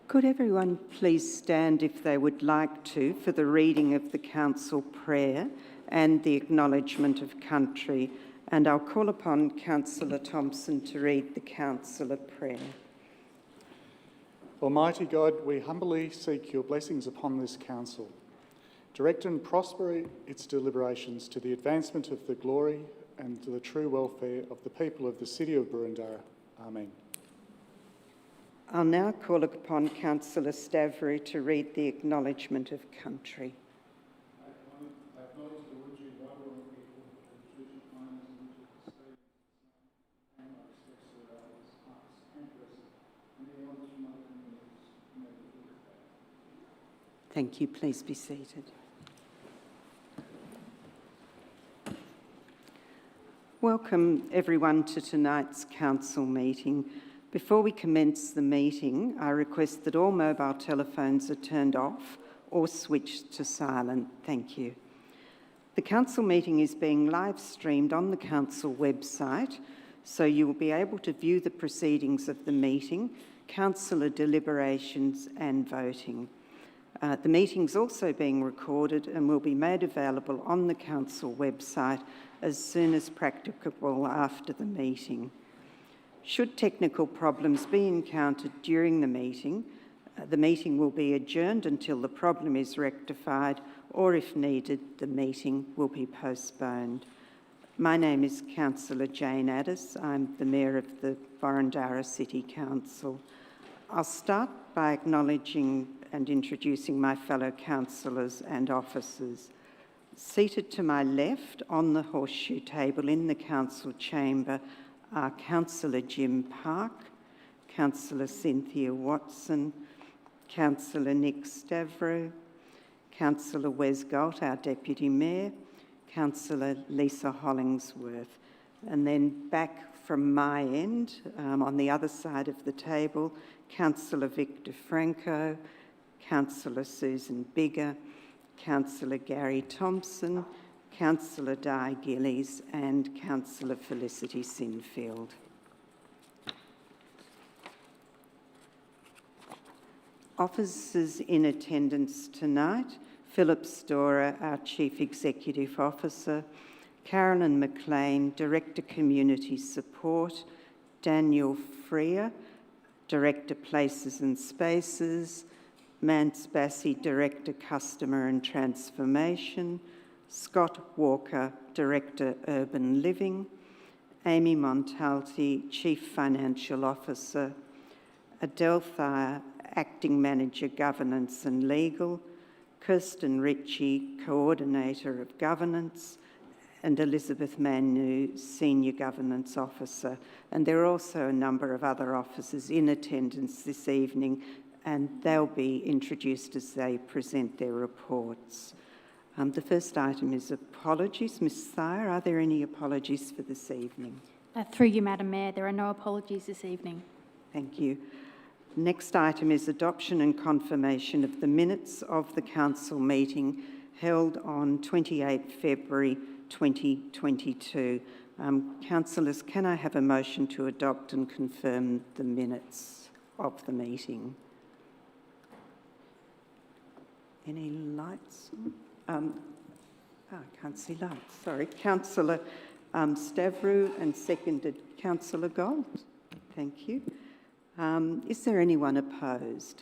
Could everyone please stand if they would like to for the reading of the Council Prayer and the Acknowledgement of Country, and I'll call upon Councillor Thompson to read the Councillor Prayer. Almighty God, we humbly seek your blessings upon this Council. Direct and prosper its deliberations to the advancement of the glory and to the true welfare of the people of the City of Boroondara. Amen. I'll now call upon Councillor Stavrou to read the Acknowledgement of Country. I acknowledge the Wurundjeri Woi people, the traditional owners of the state, and I respect their elders, past and present, and the elders from other communities who may be here today. Thank you. Please be seated. Welcome everyone to tonight's council meeting. Before we commence the meeting, I request that all mobile telephones are turned off or switched to silent. Thank you. The council meeting is being live streamed on the council website, so you will be able to view the proceedings of the meeting, councillor deliberations and voting. The meeting's also being recorded and will be made available on the council website as soon as practicable after the meeting. Should technical problems be encountered during the meeting will be adjourned until the problem is rectified, or if needed, the meeting will be postponed. My name is Councillor Jane Addis. I'm the Mayor of the Boroondara City Council. I'll start by acknowledging and introducing my fellow councillors and officers. Seated to my left on the horseshoe table in the council chamber are Councillor Jim Park, Councillor Cynthia Watson, Councillor Nick Stavrou, Councillor Wes Galt, our Deputy Mayor, Councillor Lisa Hollingsworth. And then back from my end, on the other side of the table, Councillor Victor Franco, Councillor Susan Bigger, Councillor Gary Thompson, Councillor Di Gillies and Councillor Felicity Sinfield. Officers in attendance tonight: Philip Storer, our Chief Executive Officer, Carolyn McLean, Director Community Support, Daniel Freer, Director Places and Spaces, Mance Bassey, Director Customer and Transformation, Scott Walker, Director Urban Living, Amy Montalti, Chief Financial Officer, Adele Thayer, Acting Manager Governance and Legal, Kirsten Ritchie, Coordinator of Governance, and Elizabeth Manu, Senior Governance Officer. And there are also a number of other officers in attendance this evening, and they'll be introduced as they present their reports. The first item is apologies. Ms Thayer, are there any apologies for this evening? Through you, Madam Mayor, there are no apologies this evening. Thank you. Next item is adoption and confirmation of the minutes of the council meeting held on 28 February 2022. Councillors, can I have a motion to adopt and confirm the minutes of the meeting? Any lights? I can't see lights, sorry. Councillor Stavrou and seconded Councillor Gold. Thank you. Is there anyone opposed?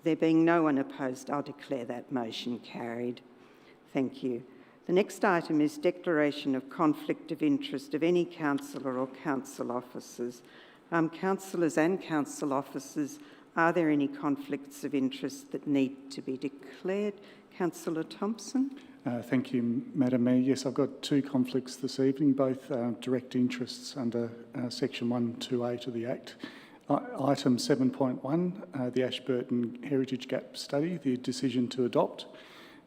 There being no one opposed, I'll declare that motion carried. Thank you. The next item is declaration of conflict of interest of any councillor or council officers. Councillors and council officers, are there any conflicts of interest that need to be declared? Councillor Thompson? Thank you, Madam Mayor. Yes, I've got two conflicts this evening, both direct interests under Section 128 of the Act. Item 7.1, the Ashburton Heritage Gap Study, the decision to adopt,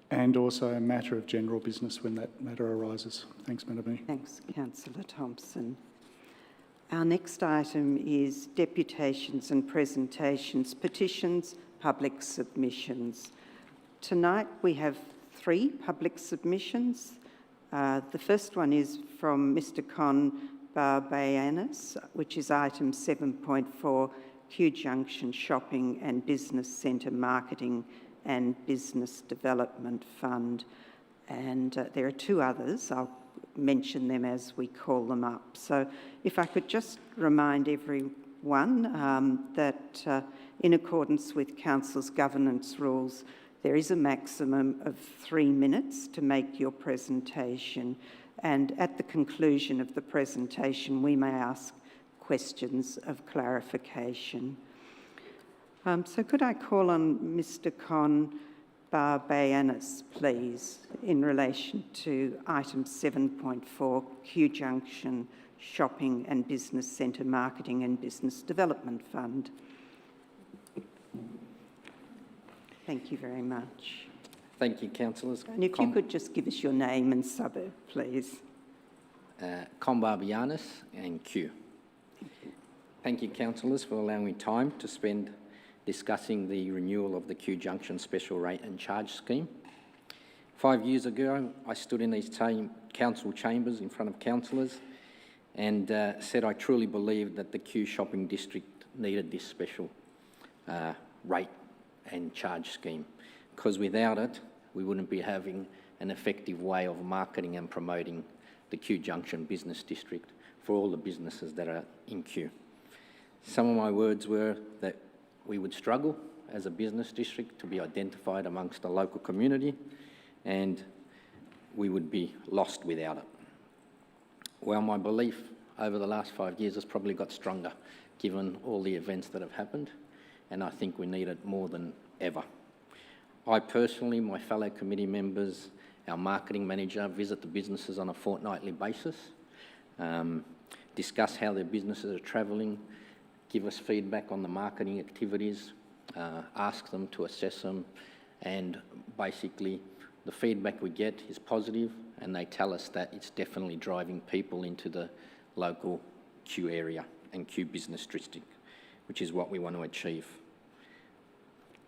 and also a matter of general business when that matter arises. Thanks, Madam Mayor. Thanks, Councillor Thompson. Our next item is deputations and presentations, petitions, public submissions. Tonight we have 3 public submissions. The first one is from Mr. Con Barbayanis, which is item 7.4, Kew Junction Shopping and Business Centre Marketing and Business Development Fund. And there are two others. I'll mention them as we call them up. So if I could just remind everyone that in accordance with Council's governance rules, there is a maximum of 3 minutes to make your presentation, and at the conclusion of the presentation we may ask questions of clarification. So could I call on Mr Con Barbayannis, please, in relation to item 7.4, Kew Junction Shopping and Business Centre Marketing and Business Development Fund. Thank you very much. Thank you, councillors. And if you could just give us your name and suburb, please. Con Barbayannis and Kew. Thank you, councillors, for allowing me time to spend discussing the renewal of the Kew Junction Special Rate and Charge Scheme. 5 years ago, I stood in these council chambers in front of councillors and said I truly believed that the Kew Shopping District needed this special rate and charge scheme, because without it, we wouldn't be having an effective way of marketing and promoting the Kew Junction Business District for all the businesses that are in Kew. Some of my words were that we would struggle as a business district to be identified amongst the local community, and we would be lost without it. Well, my belief over the last 5 years has probably got stronger given all the events that have happened, and I think we need it more than ever. I personally, my fellow committee members, our marketing manager visit the businesses on a fortnightly basis, discuss how their businesses are travelling, give us feedback on the marketing activities, ask them to assess them, and basically the feedback we get is positive, and they tell us that it's definitely driving people into the local Kew area and Kew Business District, which is what we want to achieve.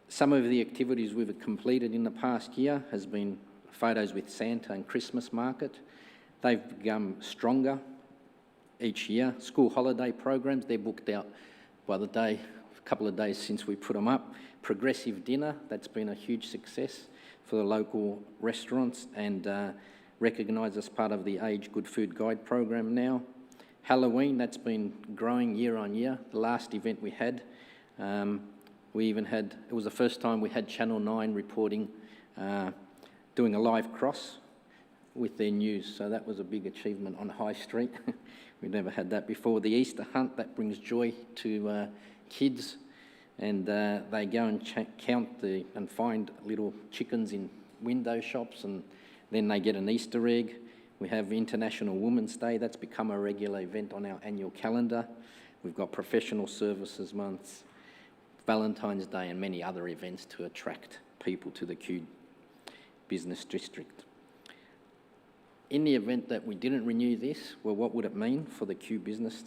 Some of the activities we've completed in the past year has been photos with Santa and Christmas market. They've become stronger each year. School holiday programs, they're booked out by the day, a couple of days since we put them up. Progressive dinner, that's been a huge success for the local restaurants and recognised as part of the Age Good Food Guide program now. Halloween, that's been growing year on year. The last event we had, we even had, it was the first time we had Channel 9 reporting, doing a live cross with their news, so that was a big achievement on High Street. We've never had that before. The Easter hunt, that brings joy to kids, and they go and count and find little chickens in window shops, and then they get an Easter egg. We have International Women's Day, that's become a regular event on our annual calendar. We've got Professional Services Months, Valentine's Day, and many other events to attract people to the Kew Business District. In the event that we didn't renew this, well, what would it mean for the Kew Business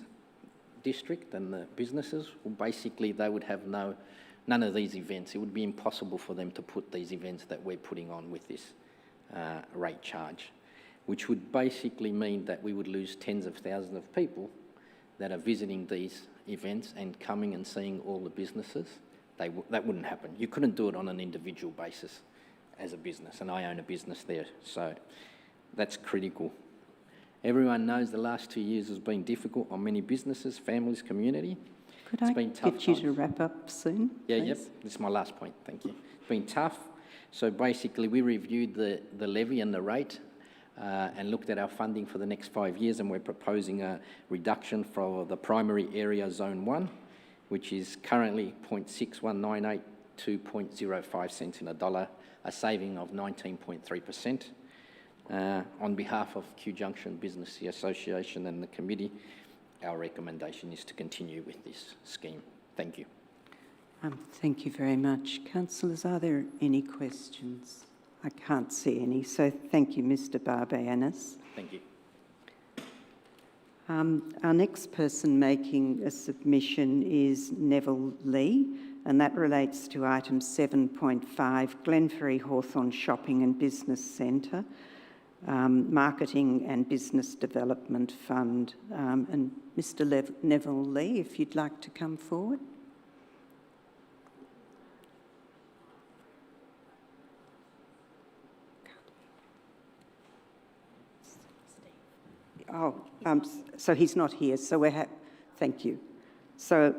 District and the businesses? Well, basically, they would have none of these events. It would be impossible for them to put these events that we're putting on with this rate charge, which would basically mean that we would lose tens of thousands of people that are visiting these events and coming and seeing all the businesses. That wouldn't happen. You couldn't do it on an individual basis as a business, and I own a business there, so that's critical. Everyone knows the last 2 years has been difficult on many businesses, families, community. Could It's I been tough get you times. to wrap up soon, Yeah, please? yep, this is my last point, thank you. It's been tough, so basically we reviewed the levy and the rate and looked at our funding for the next 5 years, and we're proposing a reduction for the primary area Zone 1, which is currently 0.6198 to 0.05 cents in a dollar, a saving of 19.3%. On behalf of Kew Junction Business Association and the committee, our recommendation is to continue with this scheme. Thank you. Thank you very much. Councillors, are there any questions? I can't see any, so thank you, Mr Barbayannis. Thank you. Our next person making a submission is Neville Lee, and that relates to item 7.5, Glenferrie Hawthorn Shopping and Business Centre, Marketing and Business Development Fund. And Mr Neville Lee, if you'd like to come forward. So he's not here, so thank you. So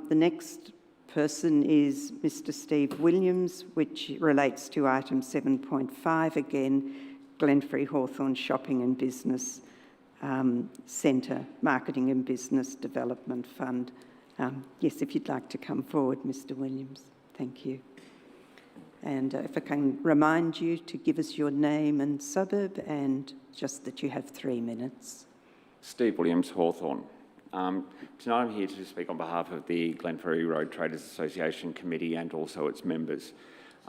the next person is Mr Steve Williams, which relates to item 7.5, again, Glenferrie Hawthorn Shopping and Business Centre, Marketing and Business Development Fund. Yes, if you'd like to come forward, Mr Williams. Thank you. And if I can remind you to give us your name and suburb, and just that you have 3 minutes. Steve Williams, Hawthorn. Tonight I'm here to speak on behalf of the Glenferrie Road Traders Association Committee and also its members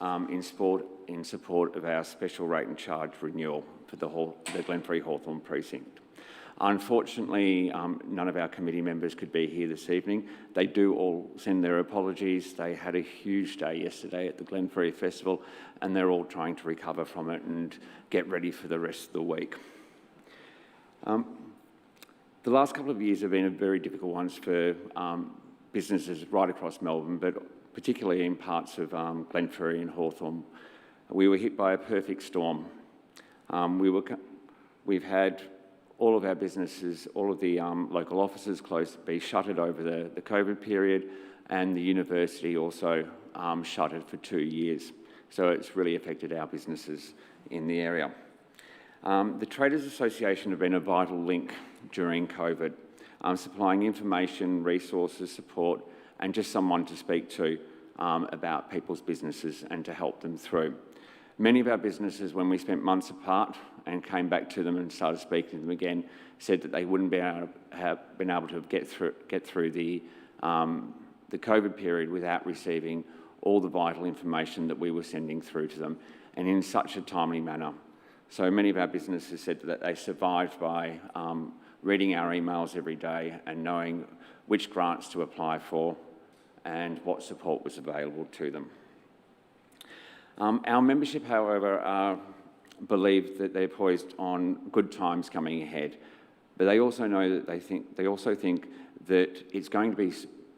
in support of our special rate and charge renewal for the Glenferrie Hawthorn precinct. Unfortunately, none of our committee members could be here this evening. They do all send their apologies. They had a huge day yesterday at the Glenferrie Festival, and they're all trying to recover from it and get ready for the rest of the week. The last couple of years have been very difficult ones for businesses right across Melbourne, but particularly in parts of Glenferrie and Hawthorn. We were hit by a perfect storm. We've had all of our businesses, all of the local offices be shuttered over the COVID period, and the university also shuttered for 2 years. So it's really affected our businesses in the area. The Traders Association have been a vital link during COVID, supplying information, resources, support, and just someone to speak to about people's businesses and to help them through. Many of our businesses, when we spent months apart and came back to them and started speaking to them again, said that they wouldn't have been able to get through the COVID period without receiving all the vital information that we were sending through to them, and in such a timely manner. So many of our businesses said that they survived by reading our emails every day and knowing which grants to apply for and what support was available to them. Our membership, however, believe that they're poised on good times coming ahead, but they also know that they also think that it's going to be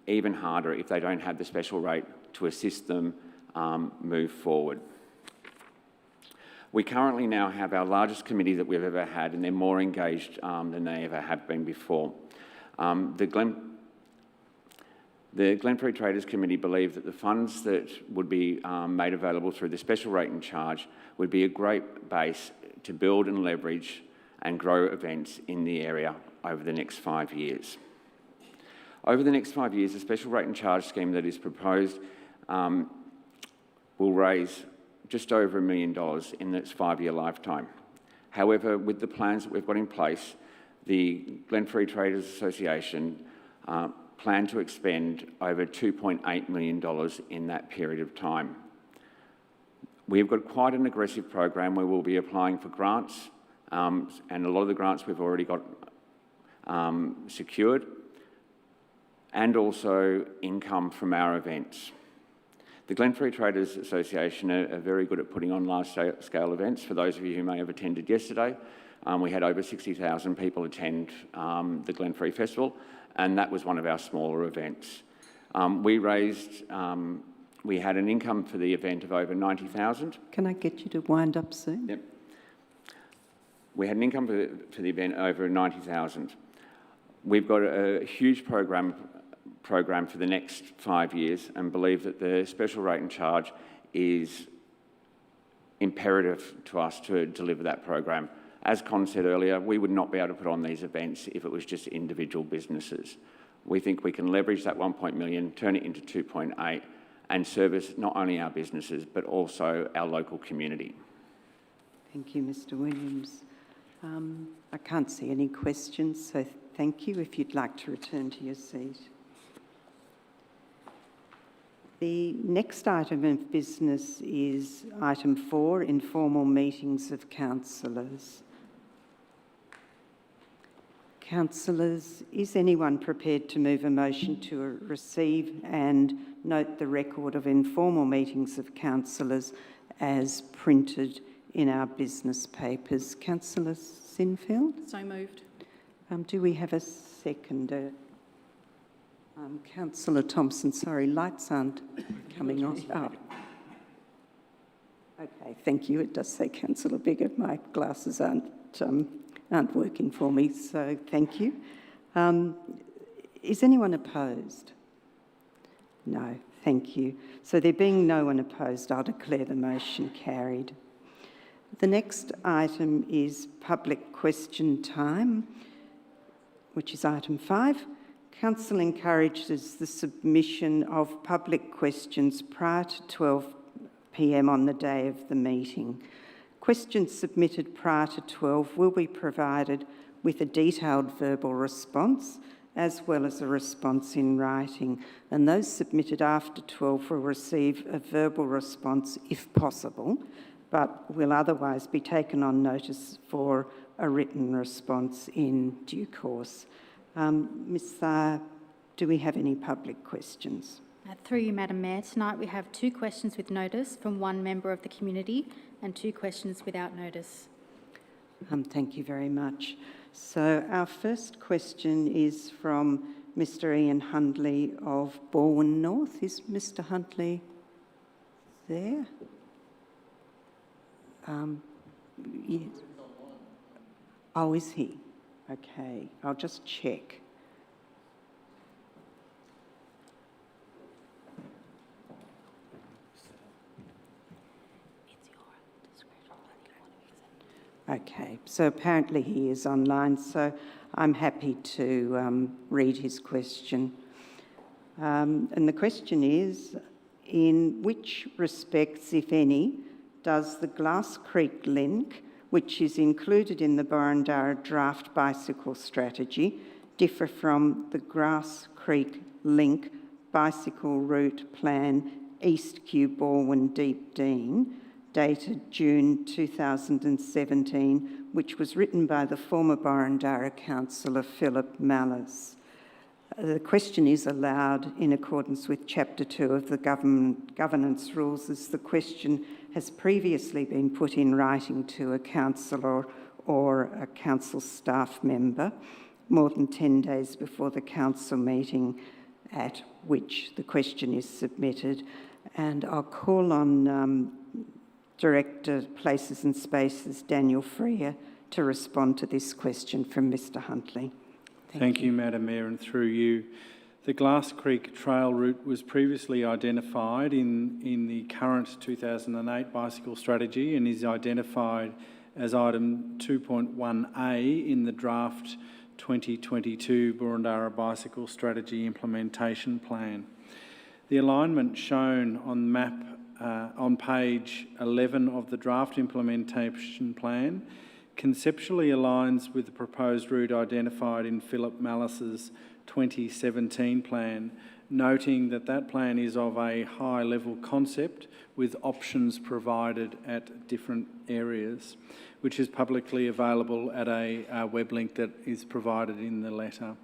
even harder if they don't have the special rate to assist them move forward. We currently now have our largest committee that we've ever had, and they're more engaged than they ever have been before. The Glenferrie Traders Committee believe that the funds that would be made available through the special rate and charge would be a great base to build and leverage and grow events in the area over the next 5 years. Over the next 5 years, the special rate and charge scheme that is proposed will raise just over $1 million in its 5-year lifetime. However, with the plans that we've got in place, the Glenferrie Traders Association plan to expend over $2.8 million in that period of time. We've got quite an aggressive program where we'll be applying for grants, and a lot of the grants we've already got secured, and also income from our events. The Glenferrie Traders Association are very good at putting on large-scale events. For those of you who may have attended yesterday, we had over 60,000 people attend the Glenferrie Festival, and that was one of our smaller events. We had an income for the event of over $90,000. Can I get you to wind up soon? Yep. We had an income for the event over $90,000. We've got a huge program for the next 5 years and believe that the special rate and charge is imperative to us to deliver that program. As Con said earlier, we would not be able to put on these events if it was just individual businesses. We think we can leverage that $1 million, turn it into 2.8, and service not only our businesses, but also our local community. Thank you, Mr Williams. I can't see any questions, so thank you. If you'd like to return to your seat. The next item of business is item 4, informal meetings of councillors. Councillors, is anyone prepared to move a motion to receive and note the record of informal meetings of councillors as printed in our business papers? Councillor Sinfield? So moved. Do we have a seconder? Councillor Thompson, sorry, lights aren't coming on. Oh. Okay, thank you. It does say Councillor Biggett. My glasses aren't aren't working for me, so thank you. Is anyone opposed? No, thank you. So there being no one opposed, I'll declare the motion carried. The next item is public question time, which is item 5. Council encourages the submission of public questions prior to 12 p.m. on the day of the meeting. Questions submitted prior to 12 will be provided with a detailed verbal response as well as a response in writing, and those submitted after 12 will receive a verbal response if possible, but will otherwise be taken on notice for a written response in due course. Ms Thayer, do we have any public questions? Through you, Madam Mayor, tonight we have 2 questions with notice from 1 member of the community and 2 questions without notice. Thank you very much. So our first question is from Mr Ian Hundley of Balwyn North. Is Mr Hundley there? Yes. Oh, is he? Okay, I'll just check. Okay, so apparently he is online, so I'm happy to read his question. And the question is, in which respects, if any, does the Glass Creek link, which is included in the Burundara Draft Bicycle Strategy, differ from the Grass Creek Link Bicycle Route Plan East Kew Balwyn Deep Dean, dated June 2017, which was written by the former Burundara councillor Philip Mallis? The question is allowed in accordance with Chapter 2 of the Governance Rules, as the question has previously been put in writing to a councillor or a council staff member more than 10 days before the council meeting at which the question is submitted. And I'll call on Director Places and Spaces, Daniel Freer, to respond to this question from Mr Huntley. Thank you, Madam Mayor, and through you. The Glass Creek Trail route was previously identified in the current 2008 bicycle strategy and is identified as item 2.1A in the draft 2022 Burundara Bicycle Strategy Implementation Plan. The alignment shown on map on page 11 of the draft implementation plan conceptually aligns with the proposed route identified in Philip Mallis's 2017 plan, noting that that plan is of a high-level concept with options provided at different areas, which is publicly available at a web link that is provided in the letter.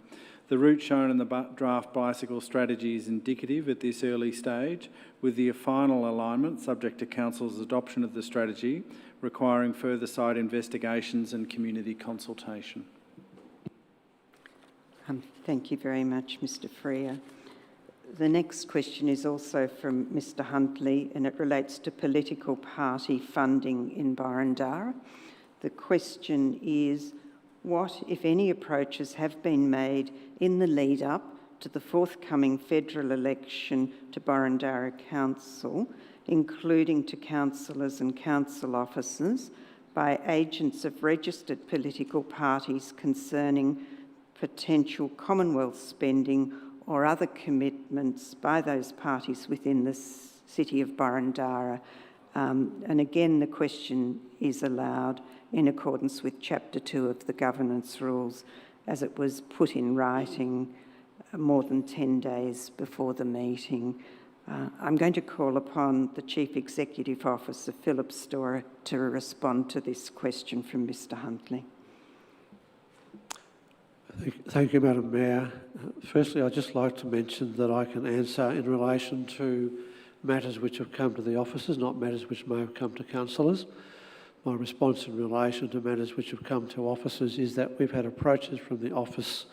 The route shown in the draft bicycle strategy is indicative at this early stage, with the final alignment subject to Council's adoption of the strategy, requiring further site investigations and community consultation. Thank you very much, Mr Freer. The next question is also from Mr Huntley, and it relates to political party funding in Burundara. The question is, what, if any, approaches have been made in the lead up to the forthcoming federal election to Burundara Council, including to councillors and council officers, by agents of registered political parties concerning potential Commonwealth spending or other commitments by those parties within the city of Burundara? And again, the question is allowed in accordance with Chapter 2 of the Governance Rules, as it was put in writing more than 10 days before the meeting. I'm going to call upon the Chief Executive Officer, Philip Storer, to respond to this question from Mr Huntley. Thank you, Madam Mayor. Firstly, I'd just like to mention that I can answer in relation to matters which have come to the officers, not matters which may have come to councillors. My response in relation to matters which have come to officers is that we've had approaches from the office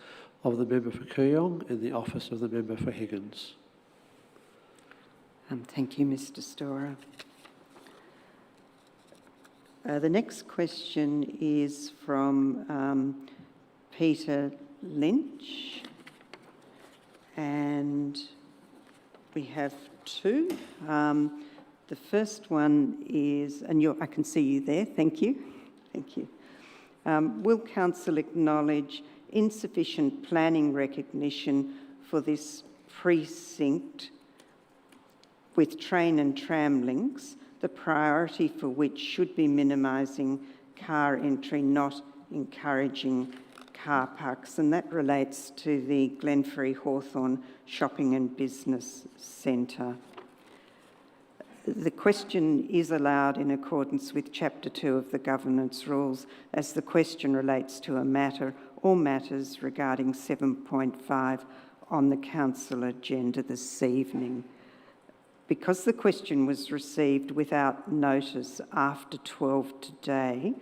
of the member for Kooyong and the office of the member for Higgins. Thank you, Mr Storer. The next question is from Peter Lynch, and we have two. The first one is, and I can see you there, thank you. Thank you. Will Council acknowledge insufficient planning recognition for this precinct with train and tram links, the priority for which should be minimising car entry, not encouraging car parks? And that relates to the Glenferrie Hawthorn Shopping and Business Centre. The question is allowed in accordance with Chapter 2 of the Governance Rules, as the question relates to a matter or matters regarding 7.5 on the Council agenda this evening. Because the question was received without notice after 12 today,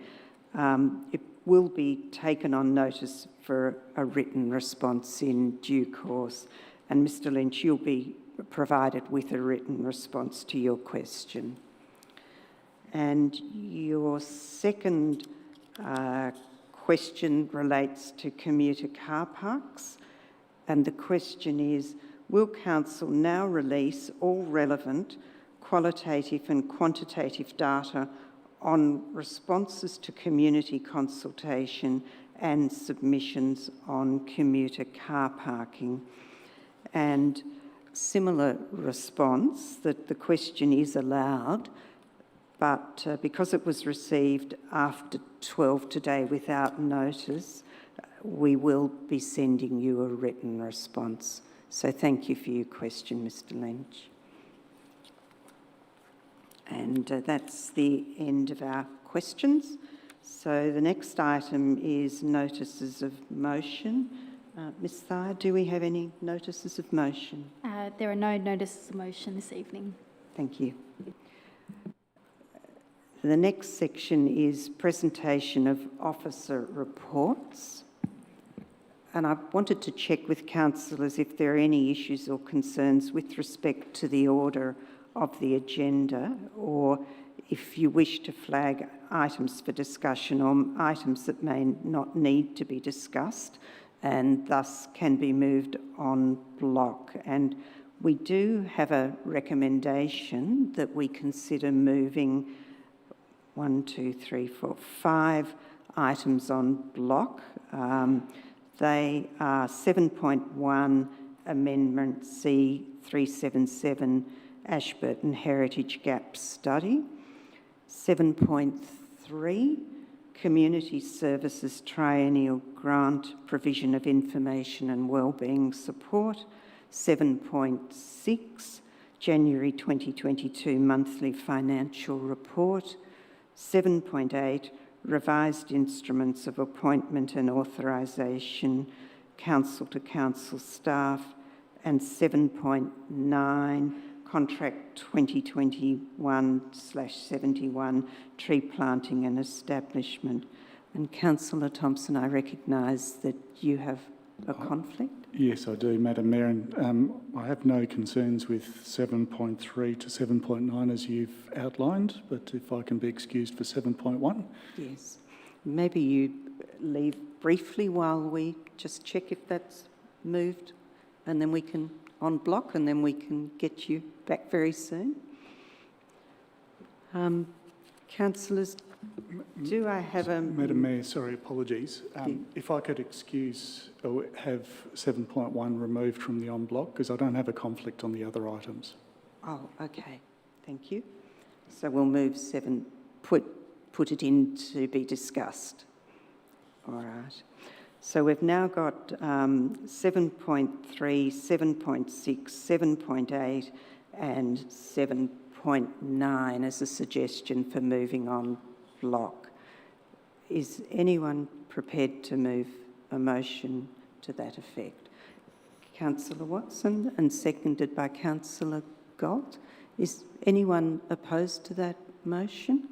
it will be taken on notice for a written response in due course. And Mr Lynch, you'll be provided with a written response to your question. And your second question relates to commuter car parks. And the question is, will Council now release all relevant qualitative and quantitative data on responses to community consultation and submissions on commuter car parking? And similar response, that the question is allowed, but because it was received after 12 today without notice, we will be sending you a written response. So thank you for your question, Mr Lynch. And that's the end of our questions. So the next item is notices of motion. Ms Thayer, do we have any notices of motion? There are no notices of motion this evening. Thank you. The next section is presentation of officer reports. And I wanted to check with councillors if there are any issues or concerns with respect to the order of the agenda, or if you wish to flag items for discussion or items that may not need to be discussed and thus can be moved on block. And we do have a recommendation that we consider moving 5 items on block. They are 7.1 Amendment C377 Ashburton Heritage Gap Study, 7.3 Community Services Triennial Grant Provision of Information and Wellbeing Support, 7.6 January 2022 Monthly Financial Report, 7.8 Revised Instruments of Appointment and Authorisation, Council to Council Staff, and 7.9 Contract 2021/71 Tree Planting and Establishment. And Councillor Thompson, I recognise that you have a conflict? Yes, I do, Madam Mayor, and I have no concerns with 7.3 to 7.9 as you've outlined, but if I can be excused for 7.1. Yes. Maybe you leave briefly while we just check if that's moved, and then we can on block, and then we can get you back very soon. Councillors, do I have a... Madam Mayor, sorry, apologies. If I could excuse or have 7.1 removed from the en bloc, because I don't have a conflict on the other items. Oh, okay. Thank you. So we'll move 7, put it in to be discussed. All right. So we've now got 7.3, 7.6, 7.8 and 7.9 as a suggestion for moving on block. Is anyone prepared to move a motion to that effect? Councillor Watson, and seconded by Councillor Galt. Is anyone opposed to that motion?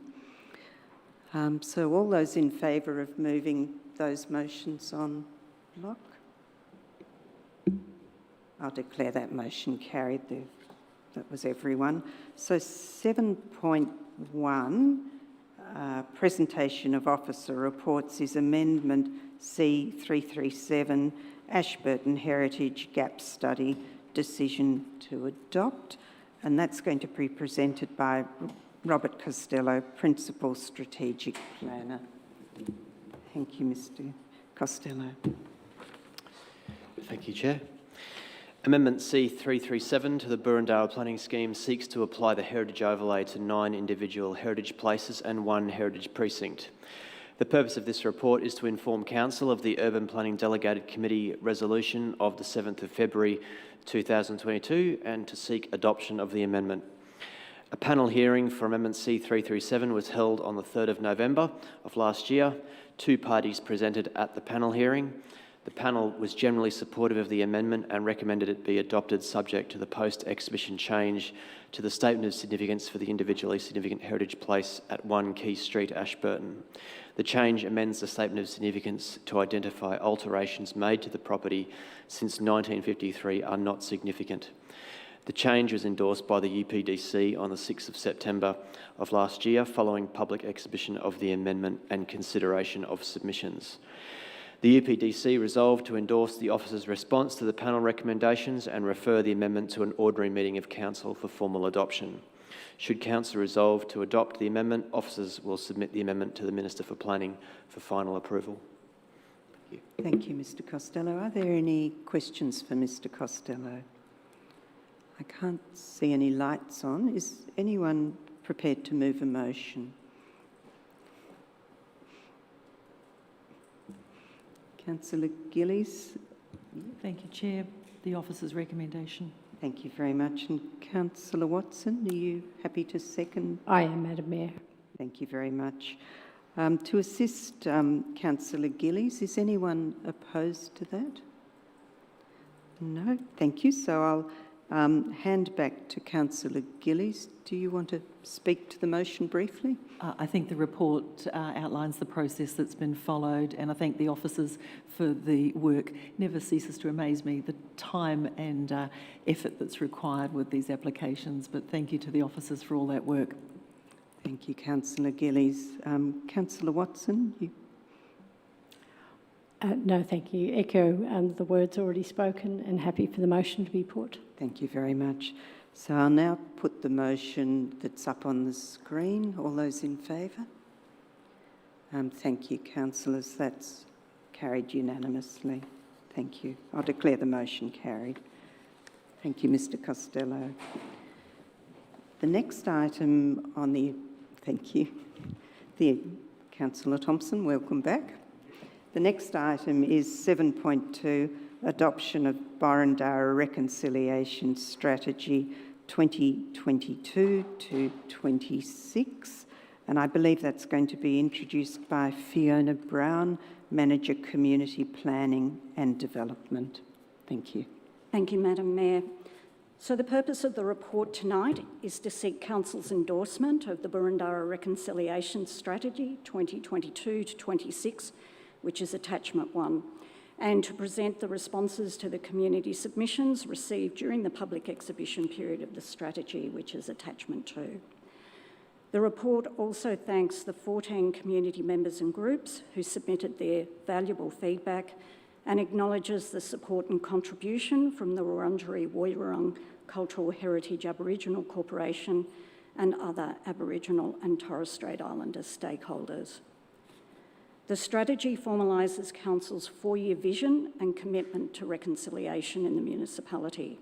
So all those in favour of moving those motions on block? I'll declare that motion carried. That was everyone. So 7.1 presentation of officer reports is Amendment C337, Ashburton Heritage Gap Study, decision to adopt. And that's going to be presented by Robert Costello, Principal Strategic Planner. Thank you, Mr. Costello. Thank you, Chair. Amendment C337 to the Burundara Planning Scheme seeks to apply the heritage overlay to 9 individual heritage places and 1 heritage precinct. The purpose of this report is to inform Council of the Urban Planning Delegated Committee resolution of the 7th of February 2022 and to seek adoption of the amendment. A panel hearing for Amendment C337 was held on the 3rd of November of last year. 2 parties presented at the panel hearing. The panel was generally supportive of the amendment and recommended it be adopted subject to the post-exhibition change to the Statement of Significance for the individually significant heritage place at 1 Key Street, Ashburton. The change amends the Statement of Significance to identify alterations made to the property since 1953 are not significant. The change was endorsed by the UPDC on the 6th of September of last year following public exhibition of the amendment and consideration of submissions. The UPDC resolved to endorse the officer's response to the panel recommendations and refer the amendment to an ordinary meeting of Council for formal adoption. Should Council resolve to adopt the amendment, officers will submit the amendment to the Minister for Planning for final approval. Thank you, Mr. Costello. Are there any questions for Mr. Costello? I can't see any lights on. Is anyone prepared to move a motion? Councillor Gillies. Thank you, Chair. The officer's recommendation. Thank you very much. And Councillor Watson, are you happy to second? I am, Madam Mayor. Thank you very much. To assist Councillor Gillies, is anyone opposed to that? No, thank you. So I'll hand back to Councillor Gillies. Do you want to speak to the motion briefly? I think the report outlines the process that's been followed, and I thank the officers for the work. Never ceases to amaze me the time and effort that's required with these applications, but thank you to the officers for all that work. Thank you, Councillor Gillies. Councillor Watson, you... No, thank you. Echo the words already spoken and happy for the motion to be put. Thank you very much. So I'll now put the motion that's up on the screen. All those in favour? Thank you, councillors. That's carried unanimously. Thank you. I'll declare the motion carried. Thank you, Mr. Costello. The next item on the... Thank you. Councillor Thompson, welcome back. The next item is 7.2, adoption of Burundara Reconciliation Strategy 2022 to 26, and I believe that's going to be introduced by Fiona Brown, Manager Community Planning and Development. Thank you. Thank you, Madam Mayor. So the purpose of the report tonight is to seek Council's endorsement of the Burundara Reconciliation Strategy 2022 to 26, which is Attachment 1, and to present the responses to the community submissions received during the public exhibition period of the strategy, which is Attachment 2. The report also thanks the 14 community members and groups who submitted their valuable feedback and acknowledges the support and contribution from the Wurundjeri Woiwurrung Cultural Heritage Aboriginal Corporation and other Aboriginal and Torres Strait Islander stakeholders. The strategy formalises Council's 4-year vision and commitment to reconciliation in the municipality.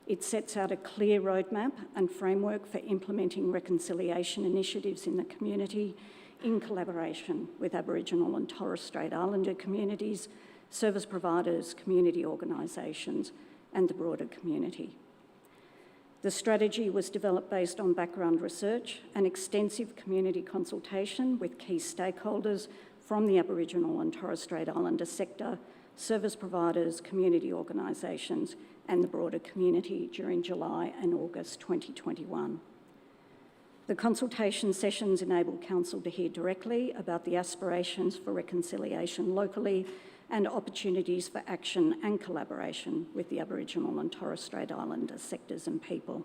It sets out a clear roadmap and framework for implementing reconciliation initiatives in the community in collaboration with Aboriginal and Torres Strait Islander communities, service providers, community organisations and the broader community. The strategy was developed based on background research and extensive community consultation with key stakeholders from the Aboriginal and Torres Strait Islander sector, service providers, community organisations and the broader community during July and August 2021. The consultation sessions enabled Council to hear directly about the aspirations for reconciliation locally and opportunities for action and collaboration with the Aboriginal and Torres Strait Islander sectors and people.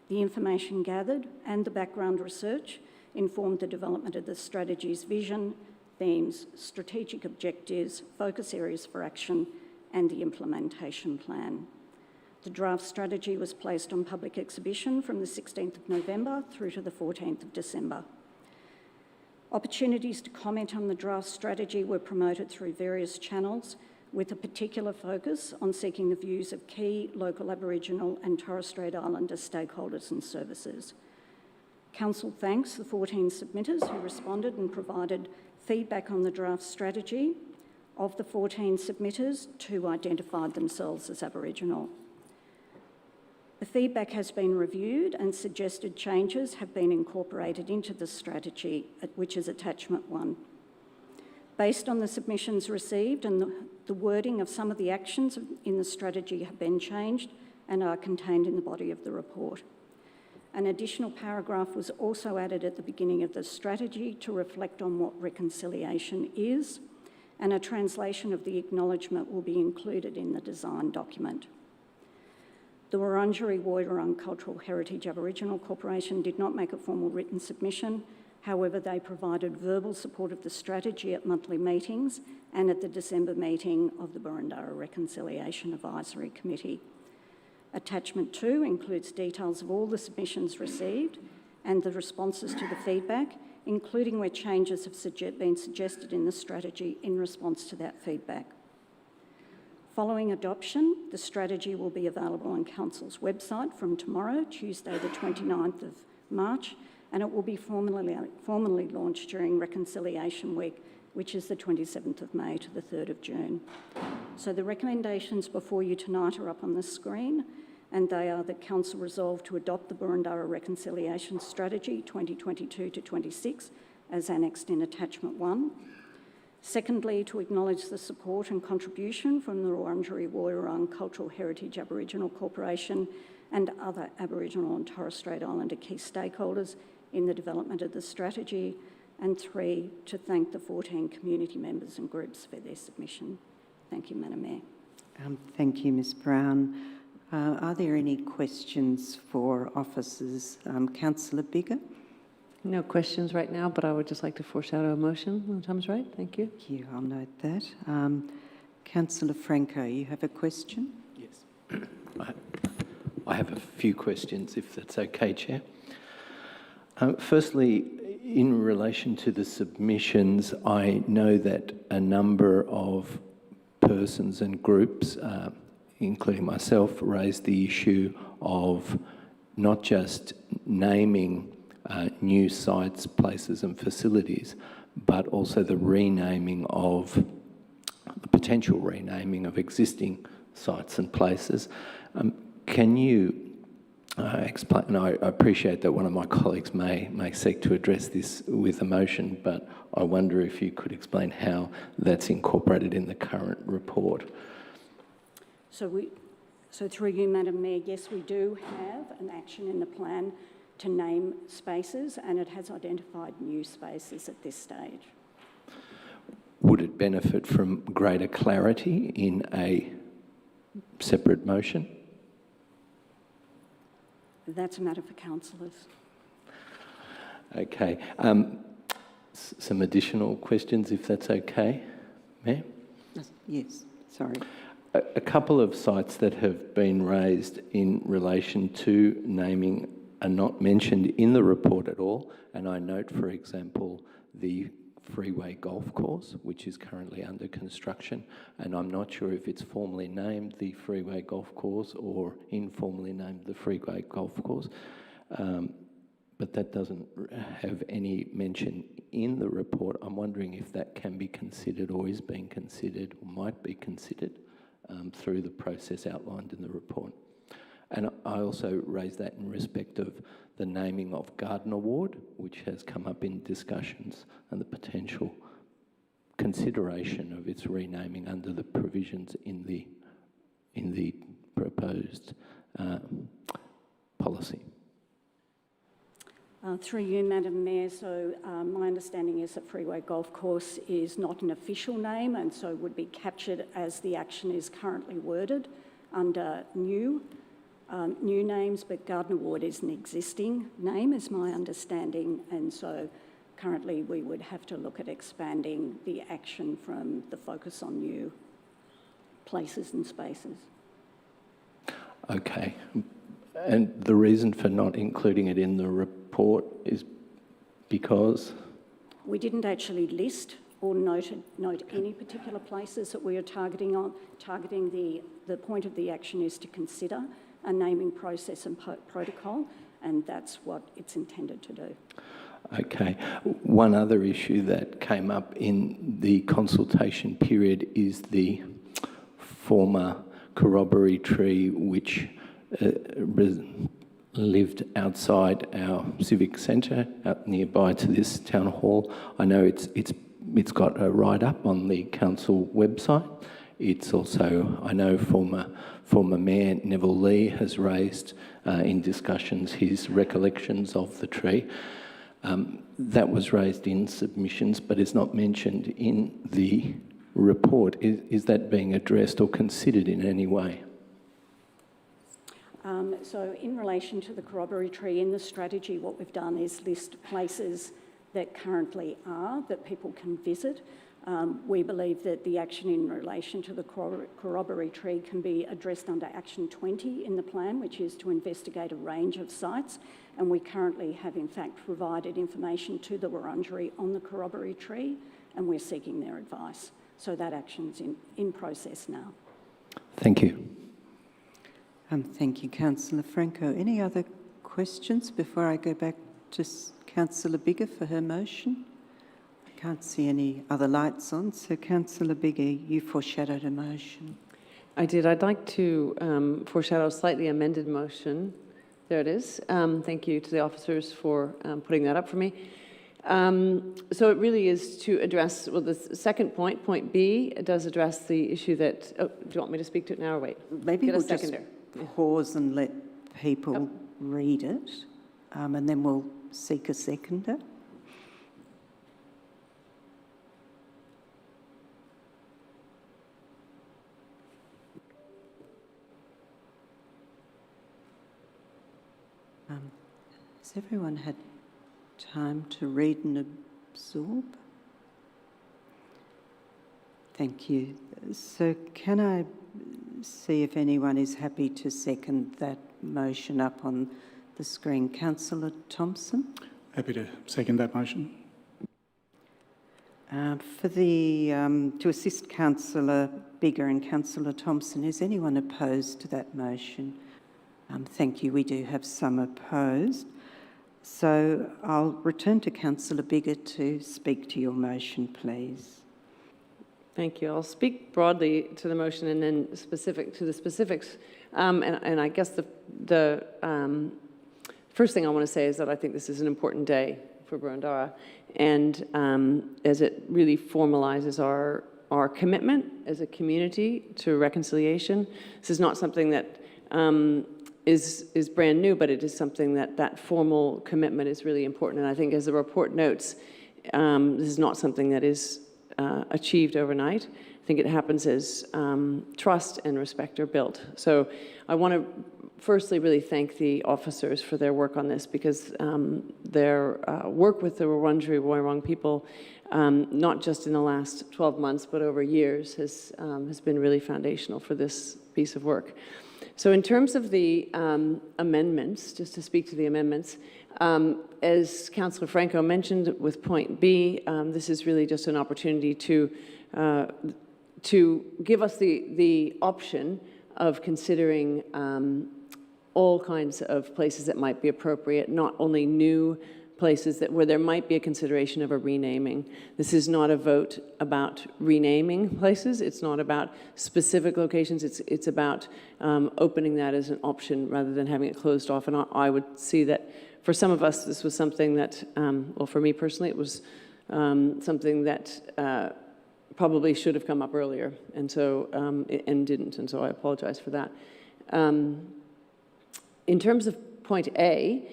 The information gathered and the background research informed the development of the strategy's vision, themes, strategic objectives, focus areas for action, and the implementation plan. The draft strategy was placed on public exhibition from the 16th of November through to the 14th of December. Opportunities to comment on the draft strategy were promoted through various channels, with a particular focus on seeking the views of key local Aboriginal and Torres Strait Islander stakeholders and services. Council thanks the 14 submitters who responded and provided feedback on the draft strategy. Of the 14 submitters, 2 identified themselves as Aboriginal. The feedback has been reviewed and suggested changes have been incorporated into the strategy, which is attachment 1. Based on the submissions received and the wording of some of the actions in the strategy have been changed and are contained in the body of the report. An additional paragraph was also added at the beginning of the strategy to reflect on what reconciliation is, and a translation of the acknowledgement will be included in the design document. The Wurundjeri Woiwurrung Cultural Heritage Aboriginal Corporation did not make a formal written submission. However, they provided verbal support of the strategy at monthly meetings and at the December meeting of the Burundara Reconciliation Advisory Committee. Attachment 2 includes details of all the submissions received and the responses to the feedback, including where changes have been suggested in the strategy in response to that feedback. Following adoption, the strategy will be available on Council's website from tomorrow, Tuesday the 29th of March, and it will be formally launched during Reconciliation Week, which is the 27th of May to the 3rd of June. So the recommendations before you tonight are up on the screen, and they are that Council resolve to adopt the Burundara Reconciliation Strategy 2022 to 26 as annexed in Attachment 1. Secondly, to acknowledge the support and contribution from the Wurundjeri Woiwurrung Cultural Heritage Aboriginal Corporation and other Aboriginal and Torres Strait Islander key stakeholders in the development of the strategy. And 3, to thank the 14 community members and groups for their submission. Thank you, Madam Mayor. Thank you, Ms Brown. Are there any questions for officers? Councillor Biggar? No questions right now, but I would just like to foreshadow a motion when the time's right. Thank you. Thank you, I'll note that. Councillor Franco, you have a question? Yes. I have a few questions, if that's okay, Chair. Firstly, in relation to the submissions, I know that a number of persons and groups, including myself, raised the issue of not just naming new sites, places and facilities, but also the potential renaming of existing sites and places. Can you explain, and I appreciate that one of my colleagues may seek to address this with a motion, but I wonder if you could explain how that's incorporated in the current report. So through you, Madam Mayor, yes, we do have an action in the plan to name spaces, and it has identified new spaces at this stage. Would it benefit from greater clarity in a separate motion? That's a matter for councillors. Okay. Some additional questions, if that's okay, Mayor? Yes, sorry. A couple of sites that have been raised in relation to naming are not mentioned in the report at all, and I note, for example, the Freeway Golf Course, which is currently under construction, and I'm not sure if it's formally named the Freeway Golf Course or informally named the Freeway Golf Course, but that doesn't have any mention in the report. I'm wondering if that can be considered or is being considered or might be considered through the process outlined in the report. And I also raise that in respect of the naming of Gardner Ward, which has come up in discussions, and the potential consideration of its renaming under the provisions in the proposed policy. Through you, Madam Mayor, so my understanding is that Freeway Golf Course is not an official name and so would be captured as the action is currently worded under new. new names, but Gardner Ward is an existing name, is my understanding, and so currently we would have to look at expanding the action from the focus on new places and spaces. Okay. And the reason for not including it in the report is because? We didn't actually list or note any particular places that we are targeting on. The point of the action is to consider a naming process and protocol, and that's what it's intended to do. Okay. One other issue that came up in the consultation period is the former corroboree tree which lived outside our civic centre, out nearby to this town hall. I know it's got a write-up on the council website. It's also, I know former Mayor Neville Lee has raised in discussions his recollections of the tree. That was raised in submissions but is not mentioned in the report. Is that being addressed or considered in any way? So in relation to the corroboree tree, in the strategy, what we've done is list places that currently are, that people can visit. We believe that the action in relation to the corroboree tree can be addressed under Action 20 in the plan, which is to investigate a range of sites. And we currently have, in fact, provided information to the Wurundjeri on the corroboree tree, and we're seeking their advice. So that action's in process now. Thank you. Thank you, Councillor Franco. Any other questions before I go back to Councillor Biggar for her motion? I can't see any other lights on, so Councillor Biggar, you foreshadowed a motion. I did. I'd like to foreshadow a slightly amended motion. There it is. Thank you to the officers for putting that up for me. So it really is to address, well, the second point, point B, it does address the issue that, do you want me to speak to it now or wait? Maybe Get a we'll just seconder. pause and let people read it, and then we'll seek a seconder. Has everyone had time to read and absorb? Thank you. So can I see if anyone is happy to second that motion up on the screen? Councillor Thompson? Happy to second that motion. To assist Councillor Biggar and Councillor Thompson, is anyone opposed to that motion? Thank you. We do have some opposed. So I'll return to Councillor Biggar to speak to your motion, please. Thank you. I'll speak broadly to the motion and then specific to the specifics. And I guess the first thing I want to say is that I think this is an important day for Boroondara, and as it really formalises our commitment as a community to reconciliation. This is not something that is brand new, but it is something that formal commitment is really important. And I think as the report notes, this is not something that is achieved overnight. I think it happens as trust and respect are built. So I want to firstly really thank the officers for their work on this, because their work with the Wurundjeri Woiwurrung people, not just in the last 12 months, but over years, has been really foundational for this piece of work. So in terms of the amendments, just to speak to the amendments, as Councillor Franco mentioned with point B, this is really just an opportunity to give us the option of considering all kinds of places that might be appropriate, not only new places where there might be a consideration of a renaming. This is not a vote about renaming places. It's not about specific locations. It's about opening that as an option rather than having it closed off. And I would see that for some of us, this was something that, well, for me personally, it was something that probably should have come up earlier, and so and didn't, and so I apologize for that. In terms of point A,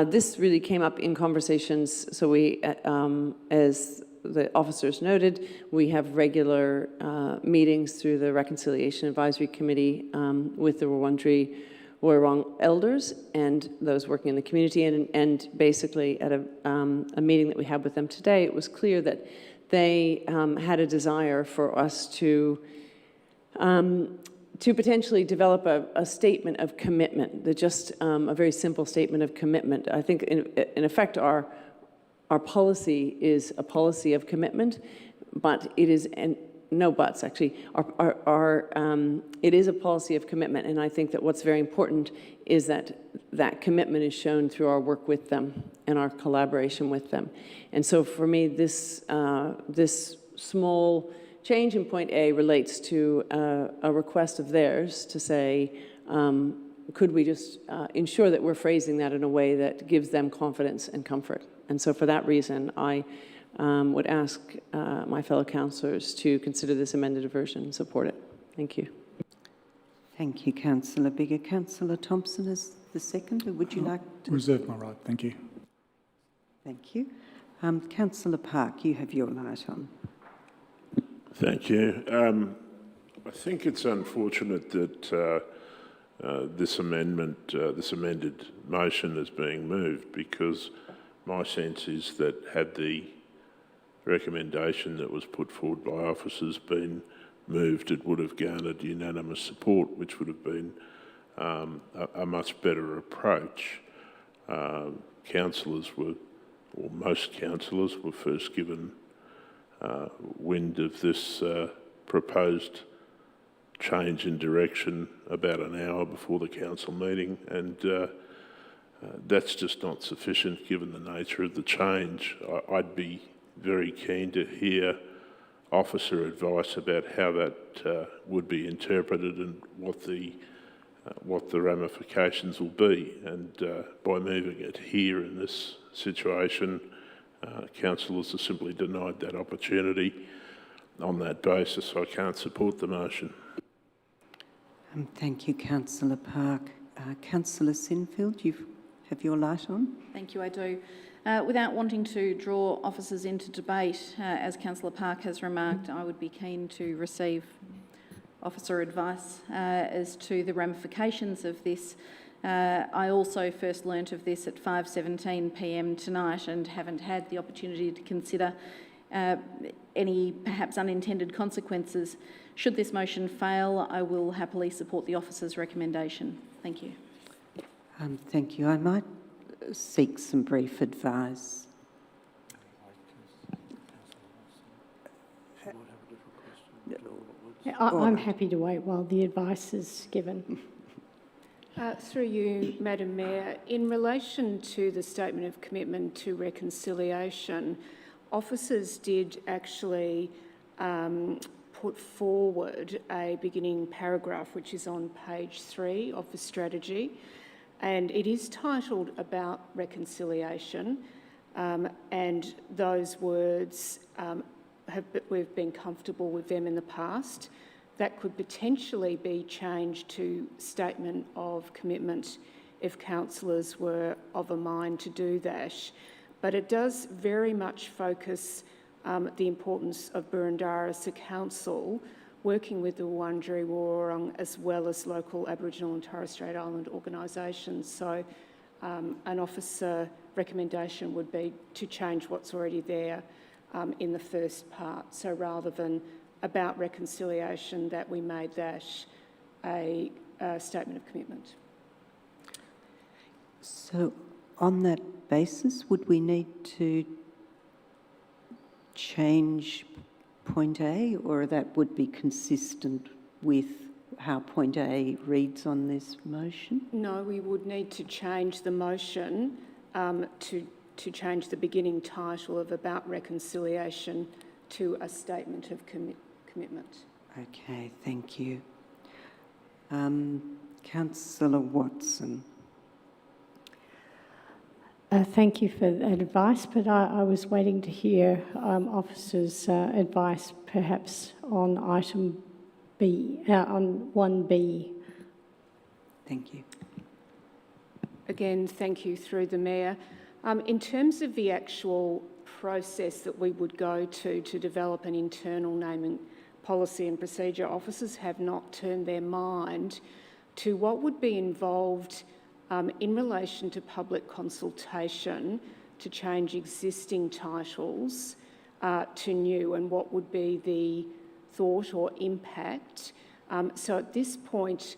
this really came up in conversations. So we, as the officers noted, we have regular meetings through the Reconciliation Advisory Committee with the Wurundjeri Woiwurrung elders and those working in the community. And basically, at a meeting that we had with them today, it was clear that they had a desire for us to potentially develop a statement of commitment, just a very simple statement of commitment. I think, in effect, our policy is a policy of commitment, but it is, and no buts actually, it is a policy of commitment, and I think that what's very important is that that commitment is shown through our work with them and our collaboration with them. And so for me, this small change in point A relates to a request of theirs to say, could we just ensure that we're phrasing that in a way that gives them confidence and comfort? And so for that reason, I would ask my fellow councillors to consider this amended version and support it. Thank you. Thank you, Councillor Biggar. Councillor Thompson is the second. Would you like to? Reserve my right, thank you. Thank you. Councillor Park, you have your light on. Thank you. I think it's unfortunate that this amended motion is being moved, because my sense is that had the recommendation that was put forward by officers been moved, it would have garnered unanimous support, which would have been a much better approach. Councillors were, or most councillors were first given wind of this proposed change in direction about an hour before the council meeting, and that's just not sufficient given the nature of the change. I'd be very keen to hear officer advice about how that would be interpreted and what the ramifications will be. And by moving it here in this situation, councillors are simply denied that opportunity. On that basis, I can't support the motion. Thank you, Councillor Park. Councillor Sinfield, you have your light on. Thank you, I do. Without wanting to draw officers into debate, as Councillor Park has remarked, I would be keen to receive officer advice as to the ramifications of this. I also first learnt of this at 5:17 p.m. tonight and haven't had the opportunity to consider any perhaps unintended consequences. Should this motion fail, I will happily support the officer's recommendation. Thank you. Thank you. I might seek some brief advice. I'm happy to wait while the advice is given. Through you, Madam Mayor, in relation to the statement of commitment to reconciliation, officers did actually put forward a beginning paragraph which is on page 3 of the strategy, and it is titled About Reconciliation, and those words we've been comfortable with them in the past. That could potentially be changed to statement of commitment if councillors were of a mind to do that. But it does very much focus the importance of Burundara as a council working with the Wurundjeri Woiwurrung as well as local Aboriginal and Torres Strait Island organisations. So an officer recommendation would be to change what's already there in the first part. So rather than about reconciliation, that we made that a statement of commitment. So on that basis, would we need to change point A, or that would be consistent with how point A reads on this motion? No, we would need to change the motion to change the beginning title of About Reconciliation to a statement of commitment. Okay, thank you. Councillor Watson. Thank you for that advice, but I was waiting to hear officers' advice perhaps on item B, on 1B. Thank you. Again, thank you through the Mayor. In terms of the actual process that we would go to develop an internal naming policy and procedure, officers have not turned their mind to what would be involved in relation to public consultation to change existing titles to new, and what would be the thought or impact. So at this point,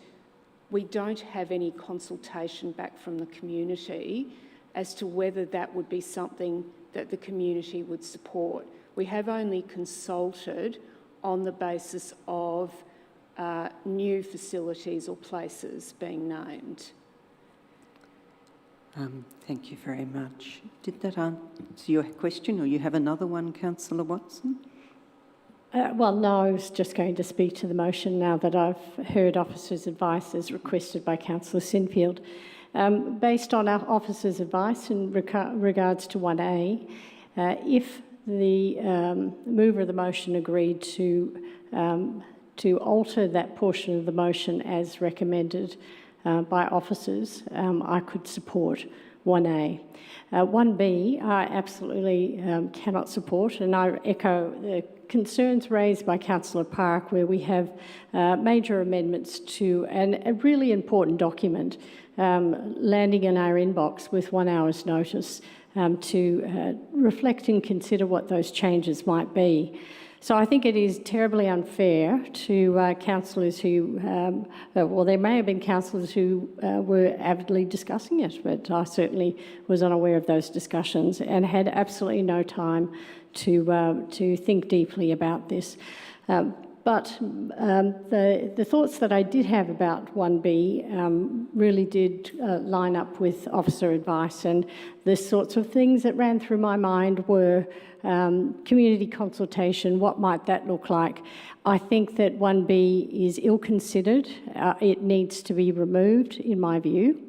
we don't have any consultation back from the community as to whether that would be something that the community would support. We have only consulted on the basis of new facilities or places being named. Thank you very much. Did that answer your question, or you have another one, Councillor Watson? Well, no, I was just going to speak to the motion now that I've heard officers' advice as requested by Councillor Sinfield. Based on our officers' advice in regards to 1A, if the mover of the motion agreed to alter that portion of the motion as recommended by officers, I could support 1A. 1B, I absolutely cannot support, and I echo the concerns raised by Councillor Park, where we have major amendments to a really important document landing in our inbox with 1 hour's notice to reflect and consider what those changes might be. So I think it is terribly unfair to councillors who, well, there may have been councillors who were avidly discussing it, but I certainly was unaware of those discussions and had absolutely no time to think deeply about this. But the thoughts that I did have about 1B really did line up with officer advice, and the sorts of things that ran through my mind were community consultation, what might that look like? I think that 1B is ill-considered. It needs to be removed, in my view.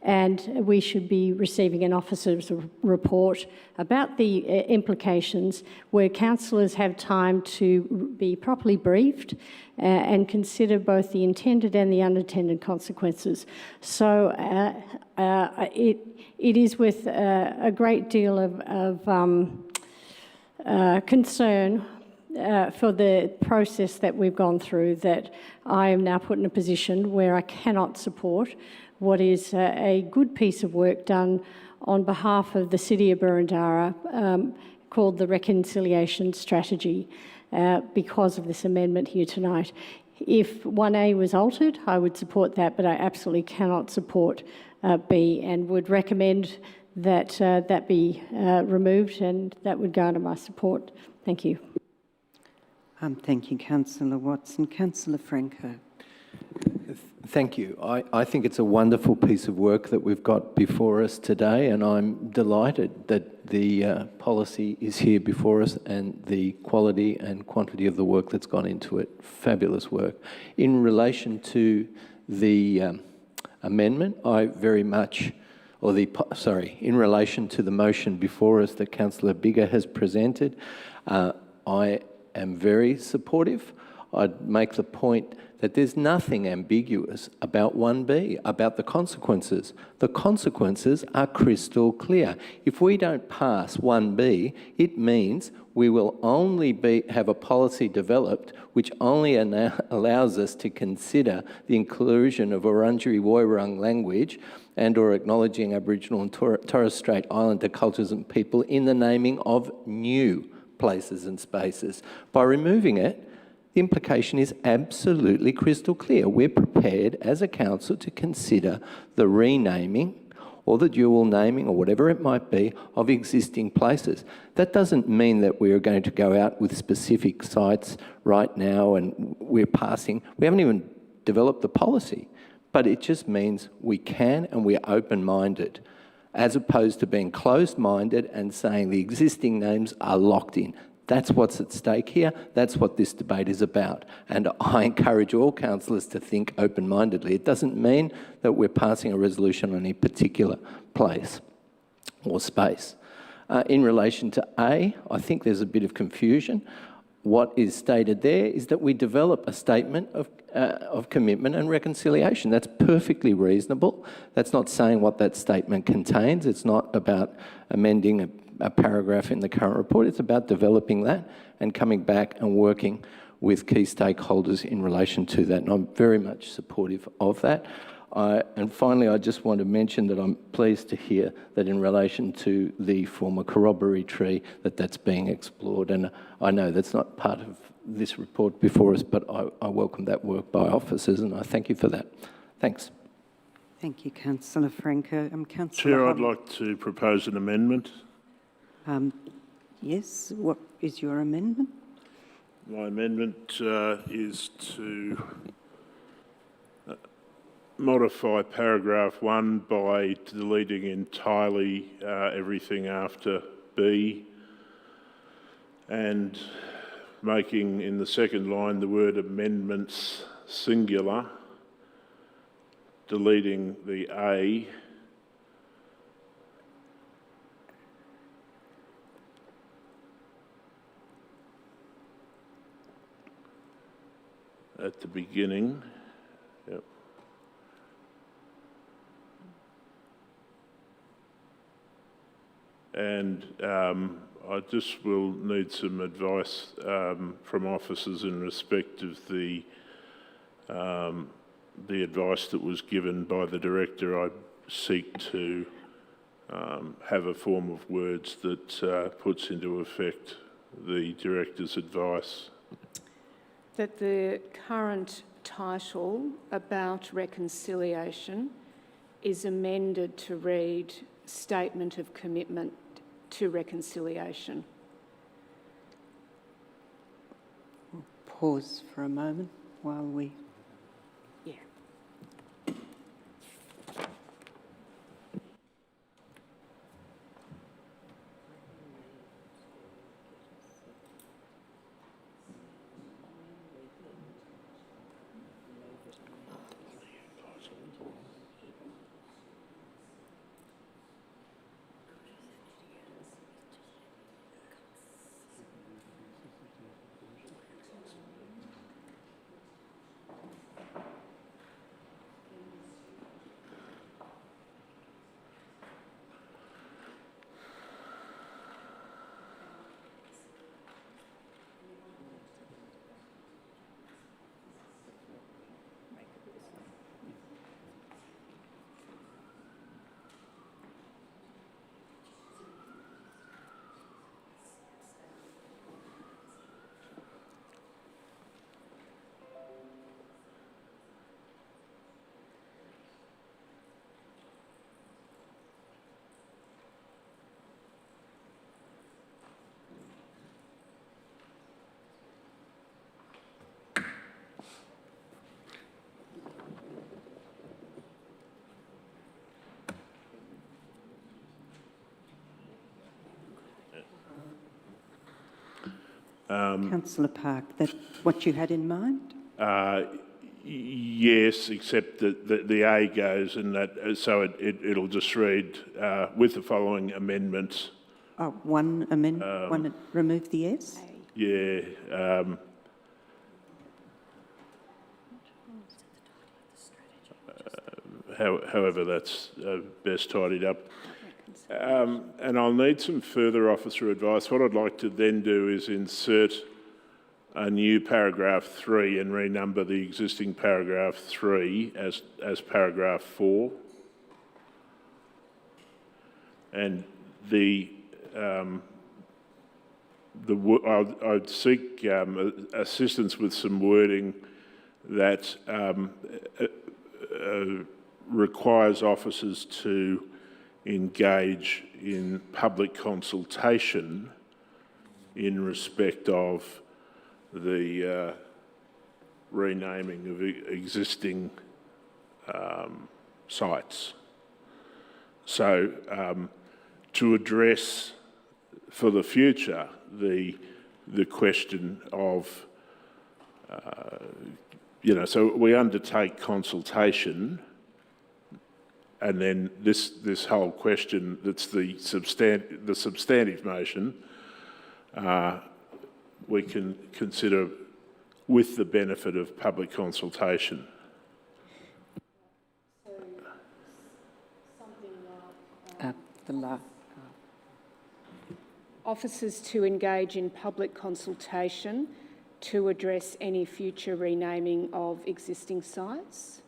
And we should be receiving an officer's report about the implications where councillors have time to be properly briefed and consider both the intended and the unintended consequences. So it is with a great deal of concern for the process that we've gone through that I am now put in a position where I cannot support what is a good piece of work done on behalf of the City of Burundara called the Reconciliation Strategy because of this amendment here tonight. If 1A was altered, I would support that, but I absolutely cannot support B and would recommend that that be removed, and that would garner my support. Thank you. Thank you, Councillor Watson. Councillor Franco. Thank you. I think it's a wonderful piece of work that we've got before us today, and I'm delighted that the policy is here before us and the quality and quantity of the work that's gone into it. Fabulous work. In relation to the amendment, I very much, in relation to the motion before us that Councillor Biggar has presented, I am very supportive. I'd make the point that there's nothing ambiguous about 1B, about the consequences. The consequences are crystal clear. If we don't pass 1B, it means we will only have a policy developed which only allows us to consider the inclusion of Wurundjeri Woiwurrung language and or acknowledging Aboriginal and Torres Strait Islander cultures and people in the naming of new places and spaces. By removing it, the implication is absolutely crystal clear. We're prepared as a council to consider the renaming or the dual naming or whatever it might be of existing places. That doesn't mean that we're going to go out with specific sites right now and we haven't even developed the policy, but it just means we can and we're open-minded, as opposed to being closed-minded and saying the existing names are locked in. That's what's at stake here. That's what this debate is about. And I encourage all councillors to think open-mindedly. It doesn't mean that we're passing a resolution on any particular place or space. In relation to A, I think there's a bit of confusion. What is stated there is that we develop a statement of commitment and reconciliation. That's perfectly reasonable. That's not saying what that statement contains. It's not about amending a paragraph in the current report. It's about developing that and coming back and working with key stakeholders in relation to that, and I'm very much supportive of that. And finally, I just want to mention that I'm pleased to hear that in relation to the former corroboree tree, that's being explored. And I know that's not part of this report before us, but I welcome that work by officers, and I thank you for that. Thanks. Thank you, Councillor Franco. Councillor Chair, I'd Hunt. like to propose an amendment. Yes, what is your amendment? My amendment is to modify paragraph 1 by deleting entirely everything after B and making in the second line the word amendments singular, deleting the A at the beginning. Yep. And I just will need some advice from officers in respect of the advice that was given by the Director. I seek to have a form of words that puts into effect the Director's advice. That the current title about reconciliation is amended to read Statement of Commitment to Reconciliation. Pause for a moment while we... Yeah. Councillor Park, that's what you had in mind? Yes, except that the A goes and that, so it'll just read with the following amendments. Oh, one amendment, remove the S? Yeah. However, that's best tidied up. And I'll need some further officer advice. What I'd like to then do is insert a new paragraph 3 and renumber the existing paragraph 3 as paragraph 4. And I'd seek assistance with some wording that requires officers to engage in public consultation in respect of the renaming of existing sites. So to address for the future the question of, so we undertake consultation, and then this whole question that's the substantive motion, we can consider with the benefit of public consultation. So something like officers to engage in public consultation to address any future renaming of existing sites?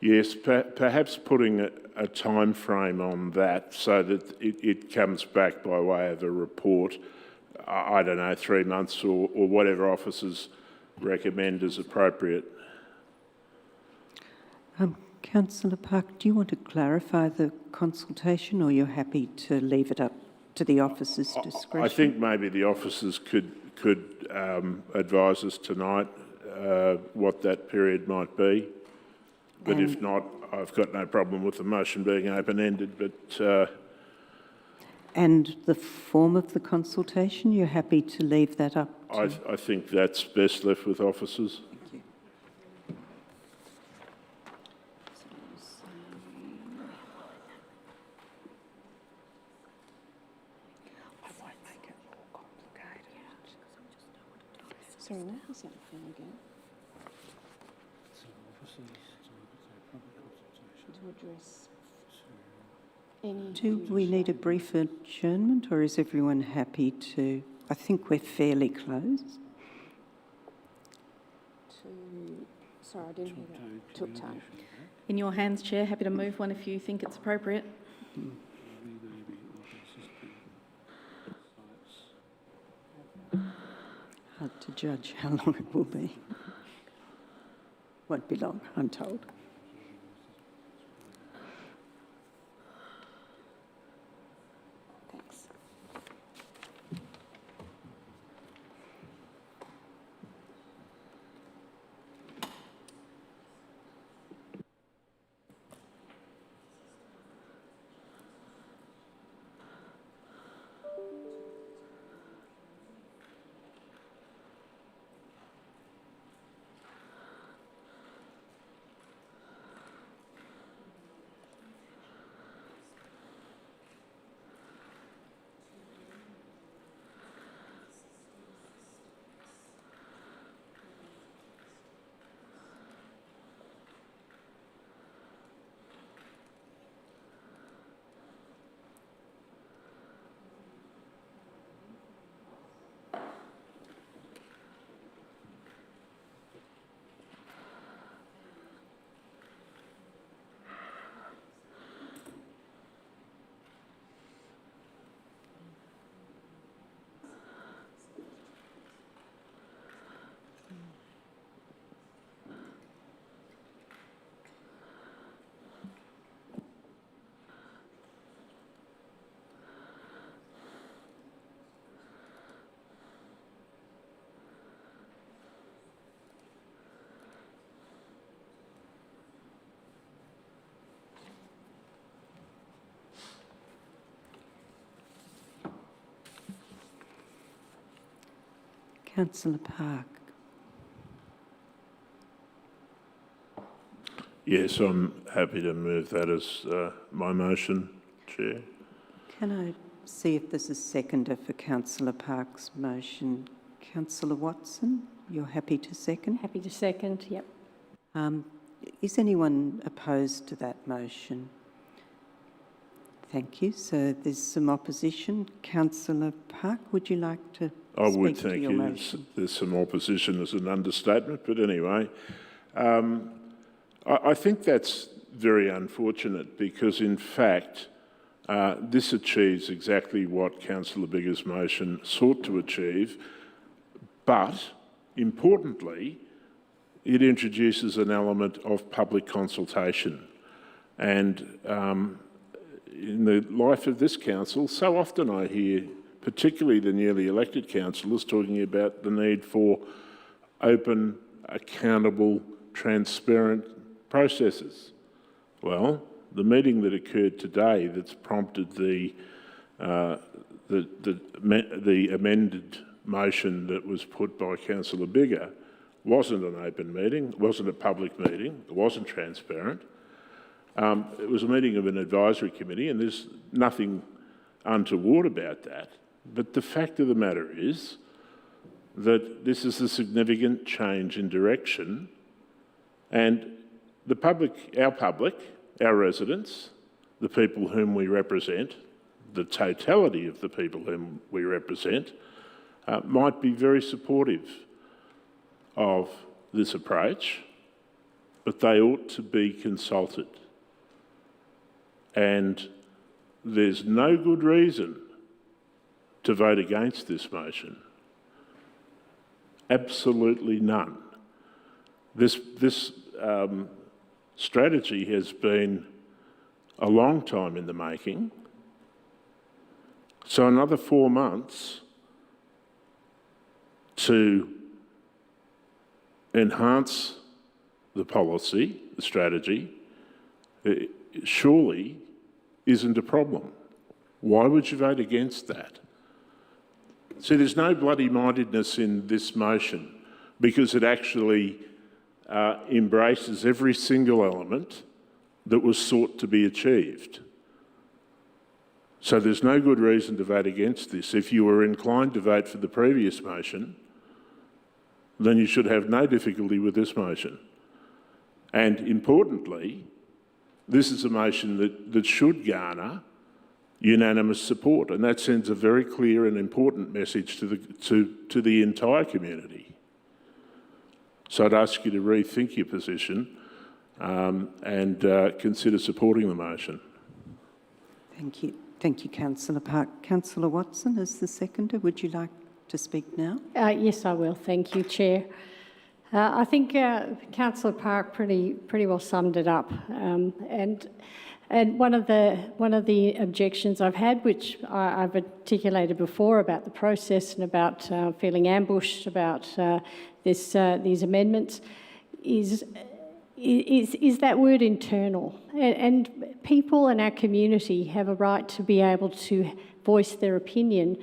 Yes, perhaps putting a time frame on that so that it comes back by way of a report, I don't know, 3 months or whatever officers recommend is appropriate. Councillor Park, do you want to clarify the consultation, or you're happy to leave it up to the officers' discretion? I think maybe the officers could advise us tonight what that period might be. But if not, I've got no problem with the motion being open-ended, but... And the form of the consultation, you're happy to leave that up to... I think that's best left with officers. Thank you. I won't make it more complicated. Sorry, now how's that feel again? To address any... Do we need a brief adjournment, or is everyone happy to... I think we're fairly close. Sorry, I didn't hear that. To obtain. In your hands, Chair. Happy to move one if you think it's appropriate. Hard to judge how long it will be. Won't be long, I'm told. Thanks. Councillor Park. Yes, I'm happy to move that as my motion, Chair. Can I see if there's a seconder for Councillor Park's motion? Councillor Watson, you're happy to second? Happy to second, yep. Is anyone opposed to that motion? Thank you. So there's some opposition. Councillor Park, would you like to I would, speak to thank your you. motion? There's some opposition as an understatement, but anyway. I think that's very unfortunate because, in fact, this achieves exactly what Councillor Biggar's motion sought to achieve, but, importantly, it introduces an element of public consultation. And in the life of this council, so often I hear, particularly the newly elected councillors, talking about the need for open, accountable, transparent processes. Well, the meeting that occurred today that's prompted the amended motion that was put by Councillor Biggar wasn't an open meeting, it wasn't a public meeting, it wasn't transparent. It was a meeting of an advisory committee, and there's nothing untoward about that. But the fact of the matter is that this is a significant change in direction, and the public, our residents, the people whom we represent, the totality of the people whom we represent might be very supportive of this approach, but they ought to be consulted. And there's no good reason to vote against this motion. Absolutely none. This strategy has been a long time in the making. So another 4 months to enhance the policy, the strategy, surely isn't a problem. Why would you vote against that? See, there's no bloody-mindedness in this motion because it actually embraces every single element that was sought to be achieved. So there's no good reason to vote against this. If you were inclined to vote for the previous motion, then you should have no difficulty with this motion. And importantly, this is a motion that should garner unanimous support, and that sends a very clear and important message to the entire community. So I'd ask you to rethink your position and consider supporting the motion. Thank you. Thank you, Councillor Park. Councillor Watson is the seconder. Would you like to speak now? Yes, I will. Thank you, Chair. I think Councillor Park pretty well summed it up. And one of the objections I've had, which I've articulated before about the process and about feeling ambushed about these amendments, is that word internal. And people in our community have a right to be able to voice their opinion,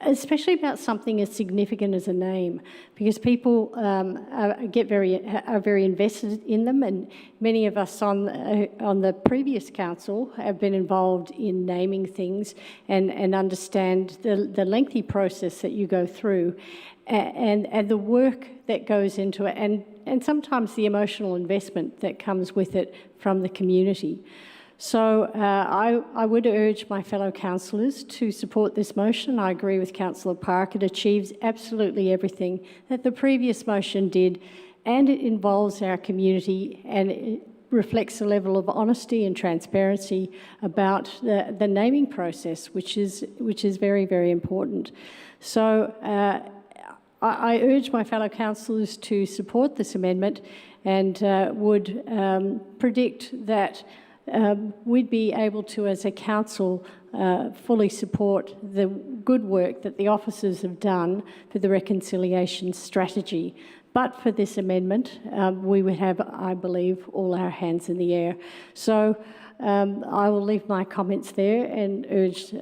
especially about something as significant as a name, because people are very invested in them, and many of us on the previous council have been involved in naming things and understand the lengthy process that you go through, and the work that goes into it, and sometimes the emotional investment that comes with it from the community. So I would urge my fellow councillors to support this motion. I agree with Councillor Park. It achieves absolutely everything that the previous motion did, and it involves our community, and it reflects a level of honesty and transparency about the naming process, which is very, very important. So I urge my fellow councillors to support this amendment, and would predict that we'd be able to, as a council, fully support the good work that the officers have done for the reconciliation strategy. But for this amendment, we would have, I believe, all our hands in the air. So I will leave my comments there and urge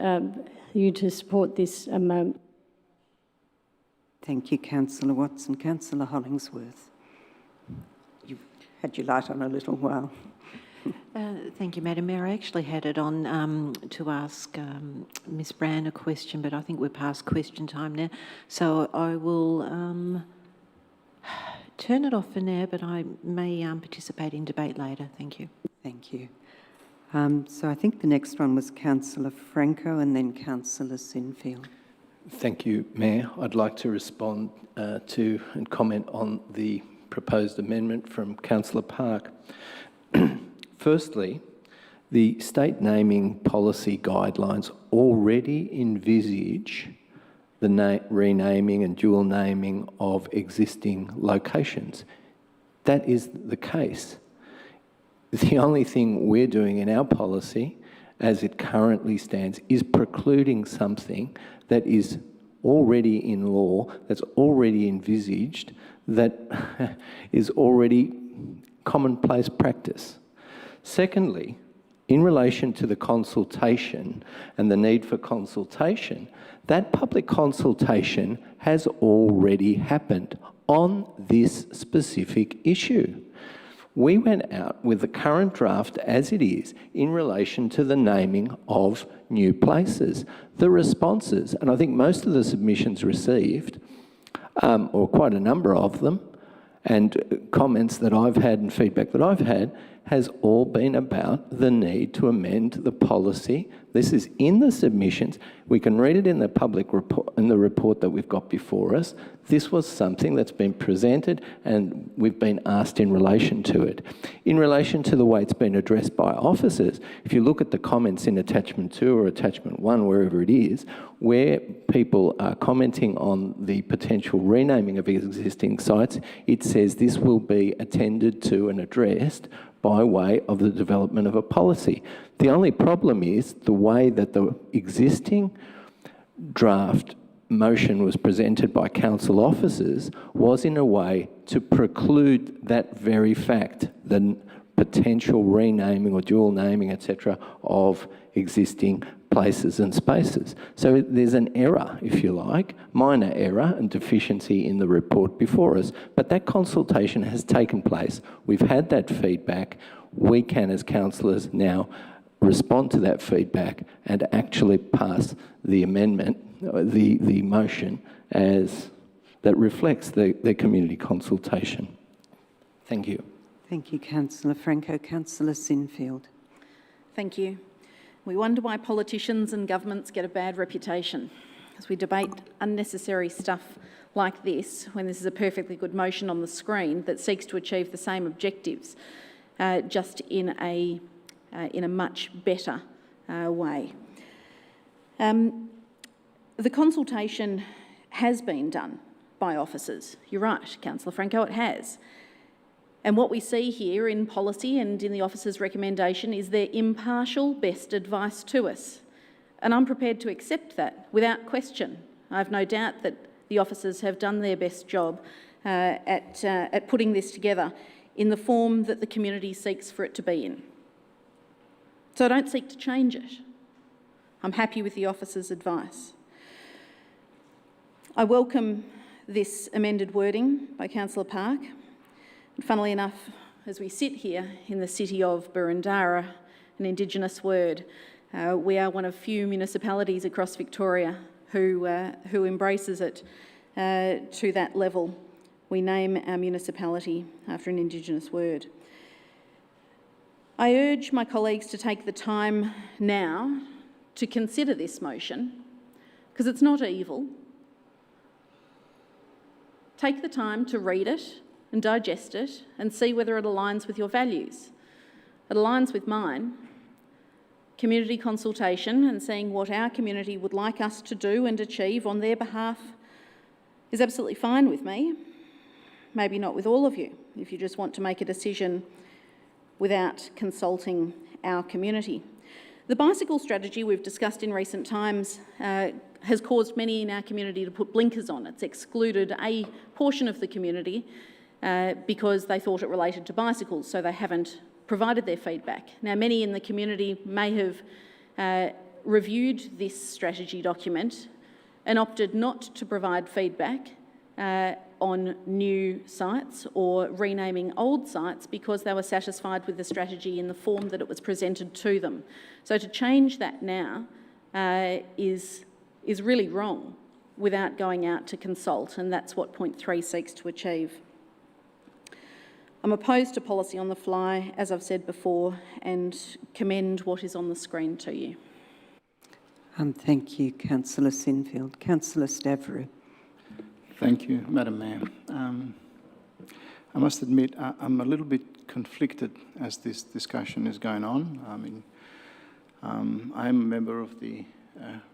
you to support this amendment. Thank you, Councillor Watson. Councillor Hollingsworth. You've had your light on a little while. Thank you, Madam Mayor. I actually had it on to ask Ms Brand a question, but I think we're past question time now. So I will turn it off for now, but I may participate in debate later. Thank you. Thank you. So I think the next one was Councillor Franco and then Councillor Sinfield. Thank you, Mayor. I'd like to respond to and comment on the proposed amendment from Councillor Park. Firstly, the state naming policy guidelines already envisage the renaming and dual naming of existing locations. That is the case. The only thing we're doing in our policy, as it currently stands, is precluding something that is already in law, that's already envisaged, that is already commonplace practice. Secondly, in relation to the consultation and the need for consultation, that public consultation has already happened on this specific issue. We went out with the current draft as it is in relation to the naming of new places. The responses, and I think most of the submissions received, or quite a number of them, and comments that I've had and feedback that I've had, has all been about the need to amend the policy. This is in the submissions. We can read it in the public report, in the report that we've got before us. This was something that's been presented and we've been asked in relation to it. In relation to the way it's been addressed by officers, if you look at the comments in attachment 2 or attachment 1, wherever it is, where people are commenting on the potential renaming of existing sites, it says this will be attended to and addressed by way of the development of a policy. The only problem is the way that the existing draft motion was presented by council officers was in a way to preclude that very fact, the potential renaming or dual naming, etc., of existing places and spaces. So there's an error, if you like, minor error and deficiency in the report before us, but that consultation has taken place. We've had that feedback. We can, as councillors, now respond to that feedback and actually pass the amendment, the motion, as that reflects the community consultation. Thank you. Thank you, Councillor Franco. Councillor Sinfield. Thank you. We wonder why politicians and governments get a bad reputation as we debate unnecessary stuff like this when this is a perfectly good motion on the screen that seeks to achieve the same objectives, just in a much better way. The consultation has been done by officers. You're right, Councillor Franco, it has. And what we see here in policy and in the officers' recommendation is their impartial best advice to us. And I'm prepared to accept that without question. I have no doubt that the officers have done their best job at putting this together in the form that the community seeks for it to be in. So I don't seek to change it. I'm happy with the officers' advice. I welcome this amended wording by Councillor Park. And funnily enough, as we sit here in the city of Boroondara, an Indigenous word, we are one of few municipalities across Victoria who embraces it to that level. We name our municipality after an Indigenous word. I urge my colleagues to take the time now to consider this motion, because it's not evil. Take the time to read it and digest it and see whether it aligns with your values. It aligns with mine. Community consultation and seeing what our community would like us to do and achieve on their behalf is absolutely fine with me. Maybe not with all of you, if you just want to make a decision without consulting our community. The bicycle strategy we've discussed in recent times has caused many in our community to put blinkers on. It's excluded a portion of the community because they thought it related to bicycles, so they haven't provided their feedback. Now, many in the community may have reviewed this strategy document and opted not to provide feedback on new sites or renaming old sites because they were satisfied with the strategy in the form that it was presented to them. So to change that now is really wrong without going out to consult, and that's what point 3 seeks to achieve. I'm opposed to policy on the fly, as I've said before, and commend what is on the screen to you. Thank you, Councillor Sinfield. Councillor Stavrou. Thank you, Madam Mayor. I must admit, I'm a little bit conflicted as this discussion is going on. I mean, I'm a member of the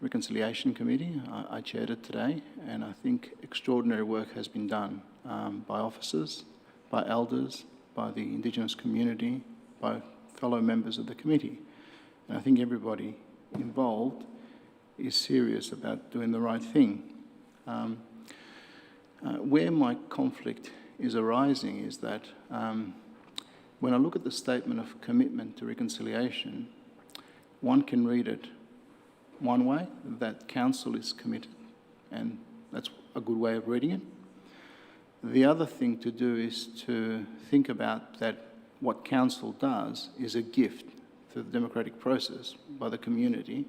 Reconciliation Committee. I chaired it today, and I think extraordinary work has been done by officers, by elders, by the Indigenous community, by fellow members of the committee. And I think everybody involved is serious about doing the right thing. Where my conflict is arising is that when I look at the statement of commitment to reconciliation, one can read it one way, that council is committed, and that's a good way of reading it. The other thing to do is to think about that what council does is a gift to the democratic process by the community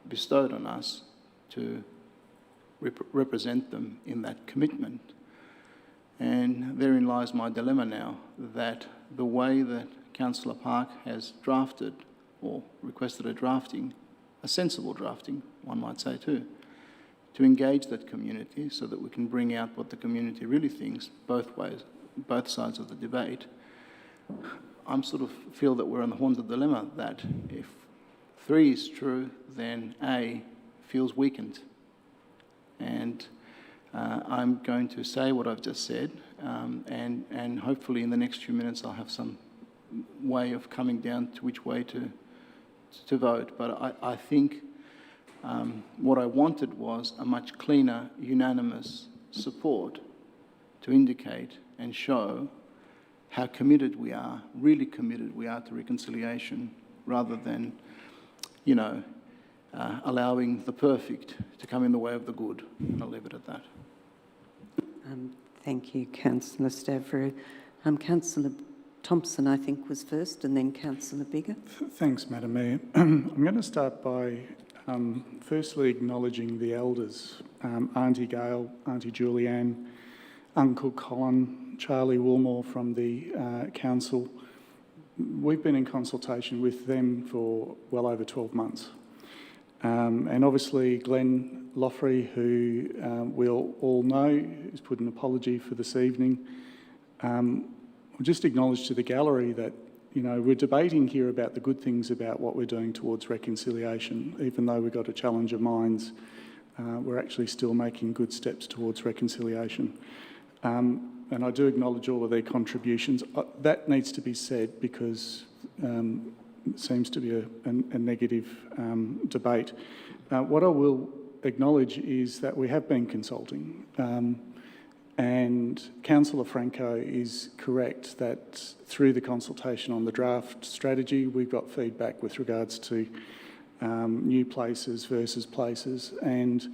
bestowed on us to represent them in that commitment. And therein lies my dilemma now, that the way that Councillor Park has drafted or requested a sensible drafting, one might say too, to engage that community so that we can bring out what the community really thinks both ways, both sides of the debate. I'm sort of feel that we're in the haunted dilemma that if 3 is true, then A feels weakened. And I'm going to say what I've just said, and hopefully in the next few minutes I'll have some way of coming down to which way to vote. But I think what I wanted was a much cleaner, unanimous support to indicate and show how committed we are, really committed we are to reconciliation, rather than, you know, allowing the perfect to come in the way of the good. I'll leave it at that. Thank you, Councillor Stavrou. Councillor Thompson, I think, was first, and then Councillor Biggar. Thanks, Madam Mayor. I'm going to start by firstly acknowledging the elders, Auntie Gail, Auntie Julianne, Uncle Colin, Charlie Woolmore from the council. We've been in consultation with them for well over 12 months. And obviously Glenn Loffrey, who we'll all know, has put an apology for this evening. We'll just acknowledge to the gallery that, you know, we're debating here about the good things about what we're doing towards reconciliation. Even though we've got a challenge of minds, we're actually still making good steps towards reconciliation. And I do acknowledge all of their contributions. That needs to be said because it seems to be a negative debate. What I will acknowledge is that we have been consulting, and Councillor Franco is correct that through the consultation on the draft strategy, we've got feedback with regards to new places versus places, and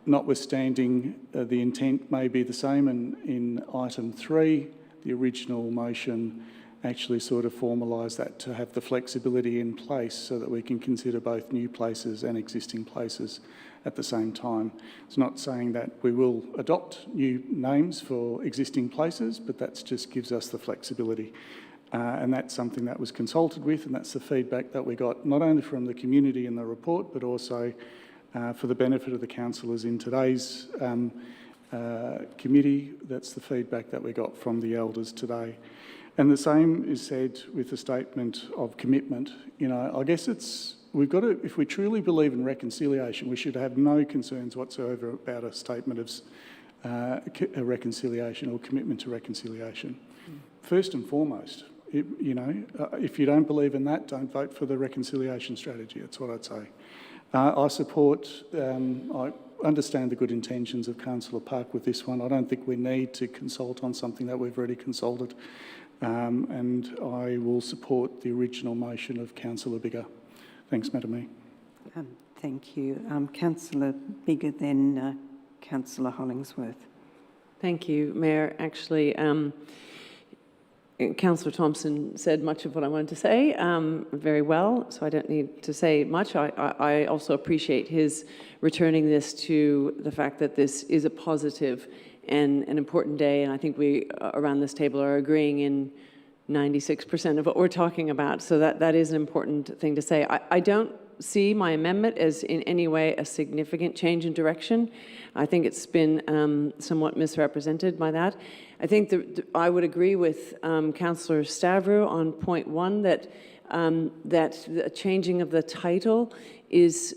notwithstanding the intent may be the same in item 3, the original motion actually sort of formalised that to have the flexibility in place so that we can consider both new places and existing places at the same time. It's not saying that we will adopt new names for existing places, but that just gives us the flexibility. And that's something that was consulted with, and that's the feedback that we got not only from the community in the report, but also for the benefit of the councillors in today's committee. That's the feedback that we got from the elders today. And the same is said with the statement of commitment. You know, I guess we've got to, if we truly believe in reconciliation, we should have no concerns whatsoever about a statement of a reconciliation or commitment to reconciliation. First and foremost, if you don't believe in that, don't vote for the reconciliation strategy. That's what I'd say. I support, I understand the good intentions of Councillor Park with this one. I don't think we need to consult on something that we've already consulted. And I will support the original motion of Councillor Biggar. Thanks, Madam Mayor. Thank you. Councillor Biggar, then Councillor Hollingsworth. Thank you, Mayor. Actually, Councillor Thompson said much of what I wanted to say very well, so I don't need to say much. I also appreciate his returning this to the fact that this is a positive and an important day, and I think we around this table are agreeing in 96% of what we're talking about, so that is an important thing to say. I don't see my amendment as in any way a significant change in direction. I think it's been somewhat misrepresented by that. I think I would agree with Councillor Stavrou on point 1 that the changing of the title is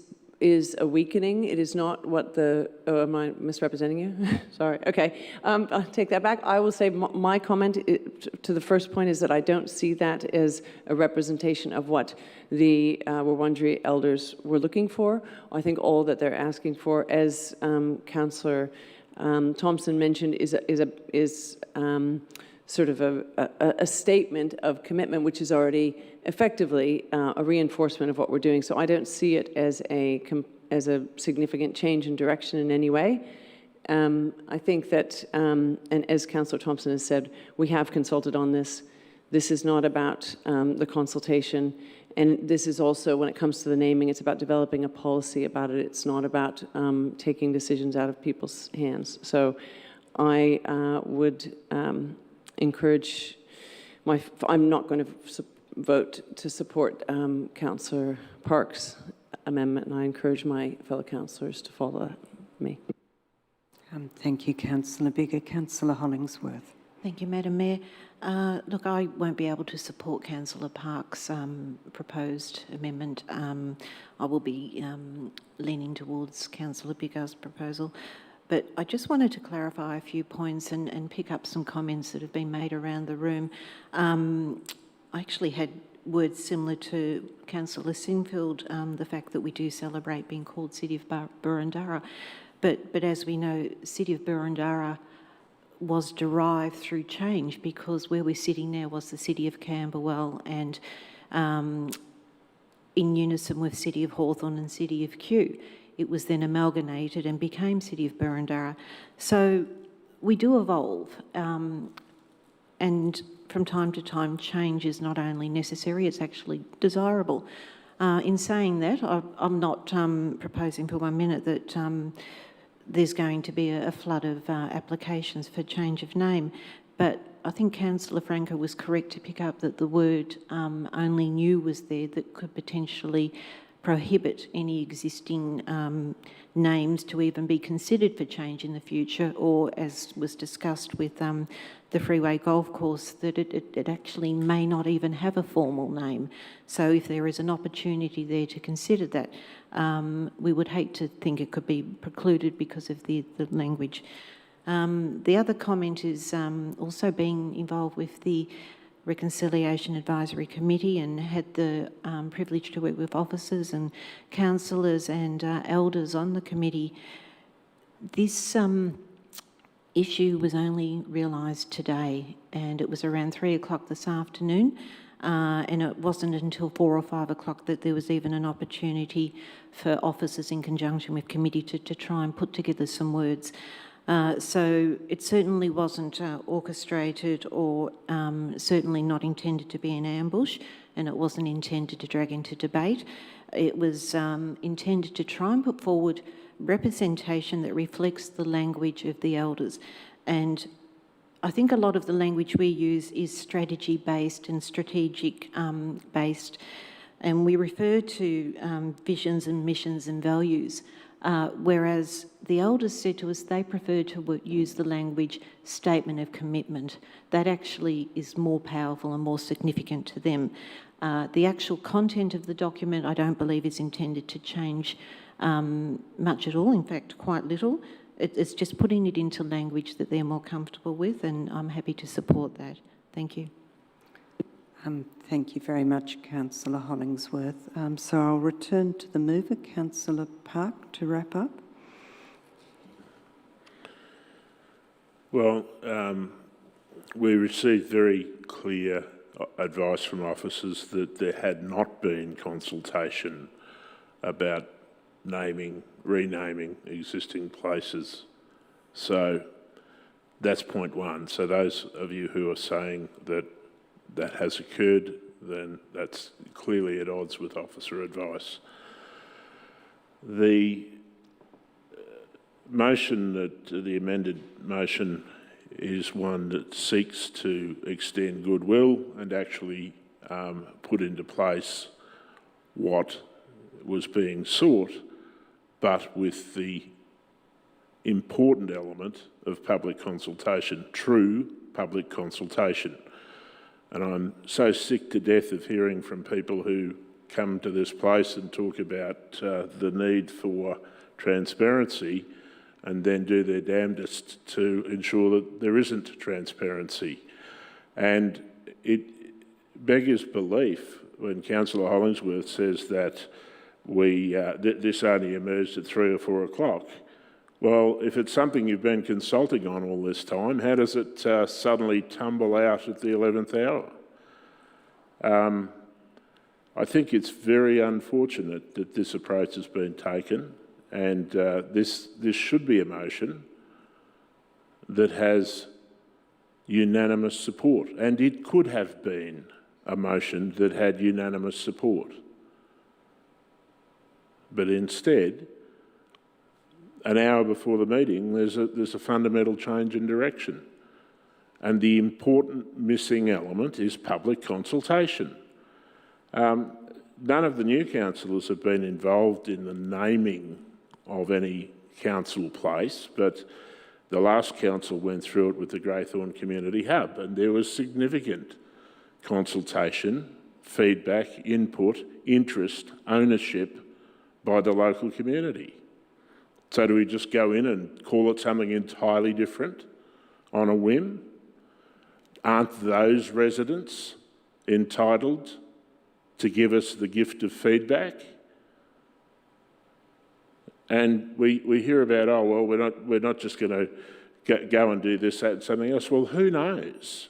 a weakening. It is not what the... Oh, am I misrepresenting you? Sorry. Okay. I'll take that back. I will say my comment to the first point is that I don't see that as a representation of what the Wurundjeri elders were looking for. I think all that they're asking for, as Councillor Thompson mentioned, is sort of a statement of commitment, which is already effectively a reinforcement of what we're doing. So I don't see it as a significant change in direction in any way. I think that, and as Councillor Thompson has said, we have consulted on this. This is not about the consultation. And this is also, when it comes to the naming, it's about developing a policy about it. It's not about taking decisions out of people's hands. So I would encourage I'm not going to vote to support Councillor Park's amendment, and I encourage my fellow councillors to follow me. Thank you, Councillor Biggar. Councillor Hollingsworth. Thank you, Madam Mayor. Look, I won't be able to support Councillor Park's proposed amendment. I will be leaning towards Councillor Biggar's proposal. But I just wanted to clarify a few points and pick up some comments that have been made around the room. I actually had words similar to Councillor Sinfield, the fact that we do celebrate being called City of Boroondara. But as we know, City of Boroondara was derived through change, because where we're sitting now was the City of Camberwell, and in unison with City of Hawthorn and City of Kew. It was then amalgamated and became City of Boroondara. So we do evolve, and from time to time change is not only necessary, it's actually desirable. In saying that, I'm not proposing for 1 minute that there's going to be a flood of applications for change of name, but I think Councillor Franco was correct to pick up that the word only new was there that could potentially prohibit any existing names to even be considered for change in the future, or as was discussed with the Freeway Golf Course, that it actually may not even have a formal name. So if there is an opportunity there to consider that, we would hate to think it could be precluded because of the language. The other comment is also being involved with the Reconciliation Advisory Committee and had the privilege to work with officers and councillors and elders on the committee. This issue was only realised today, and it was around 3 o'clock this afternoon, and it wasn't until 4 or 5 o'clock that there was even an opportunity for officers in conjunction with committee to try and put together some words. So it certainly wasn't orchestrated or certainly not intended to be an ambush, and it wasn't intended to drag into debate. It was intended to try and put forward representation that reflects the language of the elders. And I think a lot of the language we use is strategy-based and strategic-based, and we refer to visions and missions and values. Whereas the elders said to us they prefer to use the language statement of commitment. That actually is more powerful and more significant to them. The actual content of the document I don't believe is intended to change much at all, in fact quite little. It's just putting it into language that they're more comfortable with, and I'm happy to support that. Thank you. Thank you very much, Councillor Hollingsworth. So I'll return to the mover, Councillor Park, to wrap up. Well, we received very clear advice from officers that there had not been consultation about renaming existing places. So that's point one. So those of you who are saying that that has occurred, then that's clearly at odds with officer advice. The motion the amended motion is one that seeks to extend goodwill and actually put into place what was being sought, but with the important element of public consultation, true public consultation. And I'm so sick to death of hearing from people who come to this place and talk about the need for transparency and then do their damnedest to ensure that there isn't transparency. And it beggars belief when Councillor Hollingsworth says that this only emerged at 3 or 4 o'clock. Well, if it's something you've been consulting on all this time, how does it suddenly tumble out at the 11th hour? I think it's very unfortunate that this approach has been taken, and this should be a motion that has unanimous support, and it could have been a motion that had unanimous support. But instead, an hour before the meeting, there's a fundamental change in direction. And the important missing element is public consultation. None of the new councillors have been involved in the naming of any council place, but the last council went through it with the Greythorn Community Hub, and there was significant consultation, feedback, input, interest, ownership by the local community. So do we just go in and call it something entirely different on a whim? Aren't those residents entitled to give us the gift of feedback? And we hear about, oh, well, we're not just going to go and do this, that and something else. Well, who knows?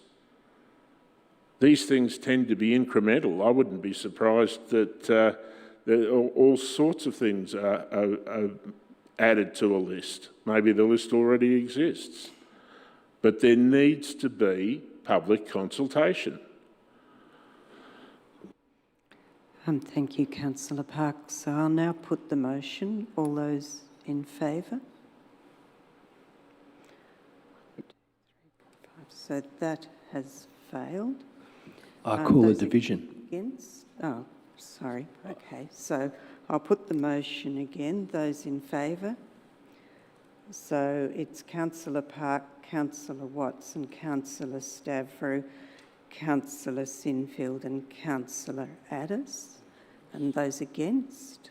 These things tend to be incremental. I wouldn't be surprised that all sorts of things are added to a list. Maybe the list already exists. But there needs to be public consultation. Thank you, Councillor Parks. So I'll now put the motion. All those in favour? So that has failed. I call a Those division. Against? Oh, sorry. Okay, so I'll put the motion again. Those in favour? So it's Councillor Park, Councillor Watson, Councillor Stavro, Councillor Sinfield and Councillor Addis. And those against?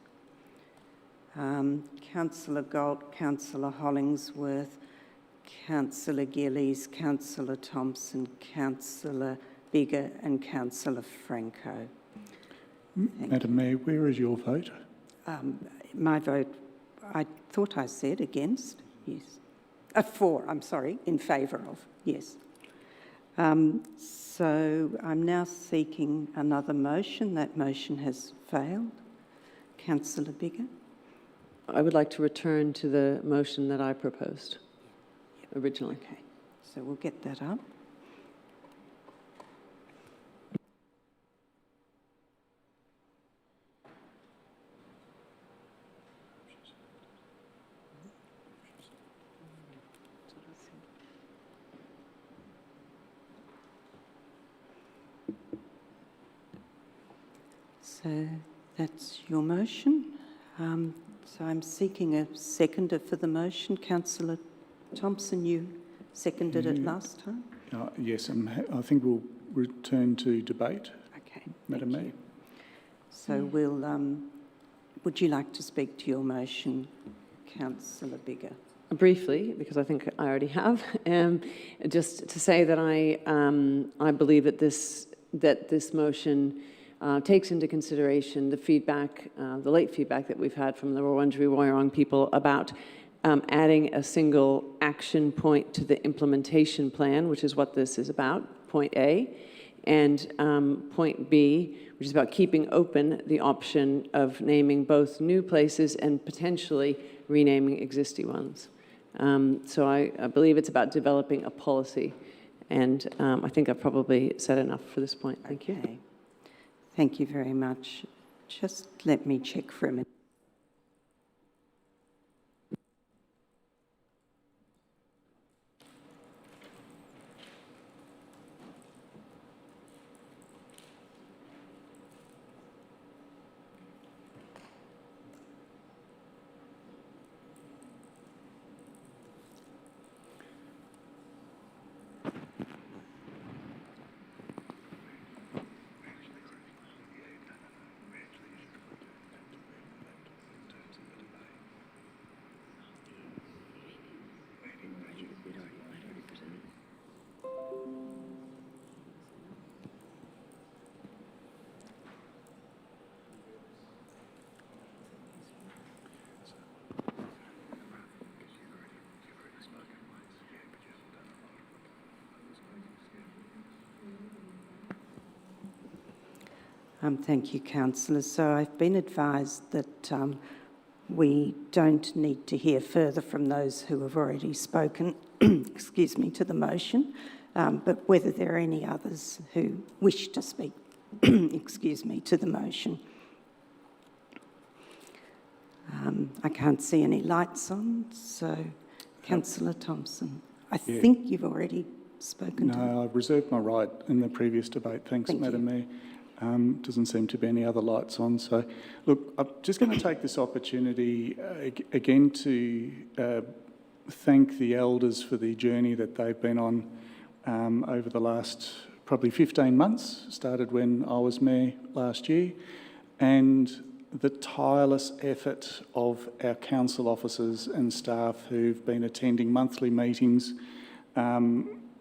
Councillor Galt, Councillor Hollingsworth, Councillor Gillies, Councillor Thompson, Councillor Bigger and Councillor Franco. Madam Mayor, where is your vote? My vote, I thought I said against, yes. For, I'm sorry, in favour of, yes. So I'm now seeking another motion. That motion has failed. Councillor Bigger? I would like to return to the motion that I proposed originally. Okay, so we'll get that up. So that's your motion. So I'm seeking a seconder for the motion. Councillor Thompson, you seconded it last time? Yes, I think we'll return to debate. Okay. Madam Mayor. So we'll, would you like to speak to your motion, Councillor Bigger? Briefly, because I think I already have, just to say that I believe that this motion takes into consideration the feedback, the late feedback that we've had from the Wurundjeri Woiwurrung people about adding a single action point to the implementation plan, which is what this is about, point A, and point B, which is about keeping open the option of naming both new places and potentially renaming existing ones. So I believe it's about developing a policy, and I think I've probably said enough for this point. Thank you. Okay. Thank you very much. Just let me check for a minute. Thank you, Councillor. So I've been advised that we don't need to hear further from those who have already spoken, excuse me, to the motion, but whether there are any others who wish to speak, excuse me, to the motion. I can't see any lights on, so Councillor Thompson, I think you've already spoken to? No, I've reserved my right in the previous debate. Thanks, Thank Madam Mayor. Doesn't seem to be any other lights on. So, look, I'm just going to take this opportunity again to thank the elders for the journey that they've been on over the last probably 15 months. Started when I was Mayor last year, and the tireless effort of our council officers and staff who've been attending monthly meetings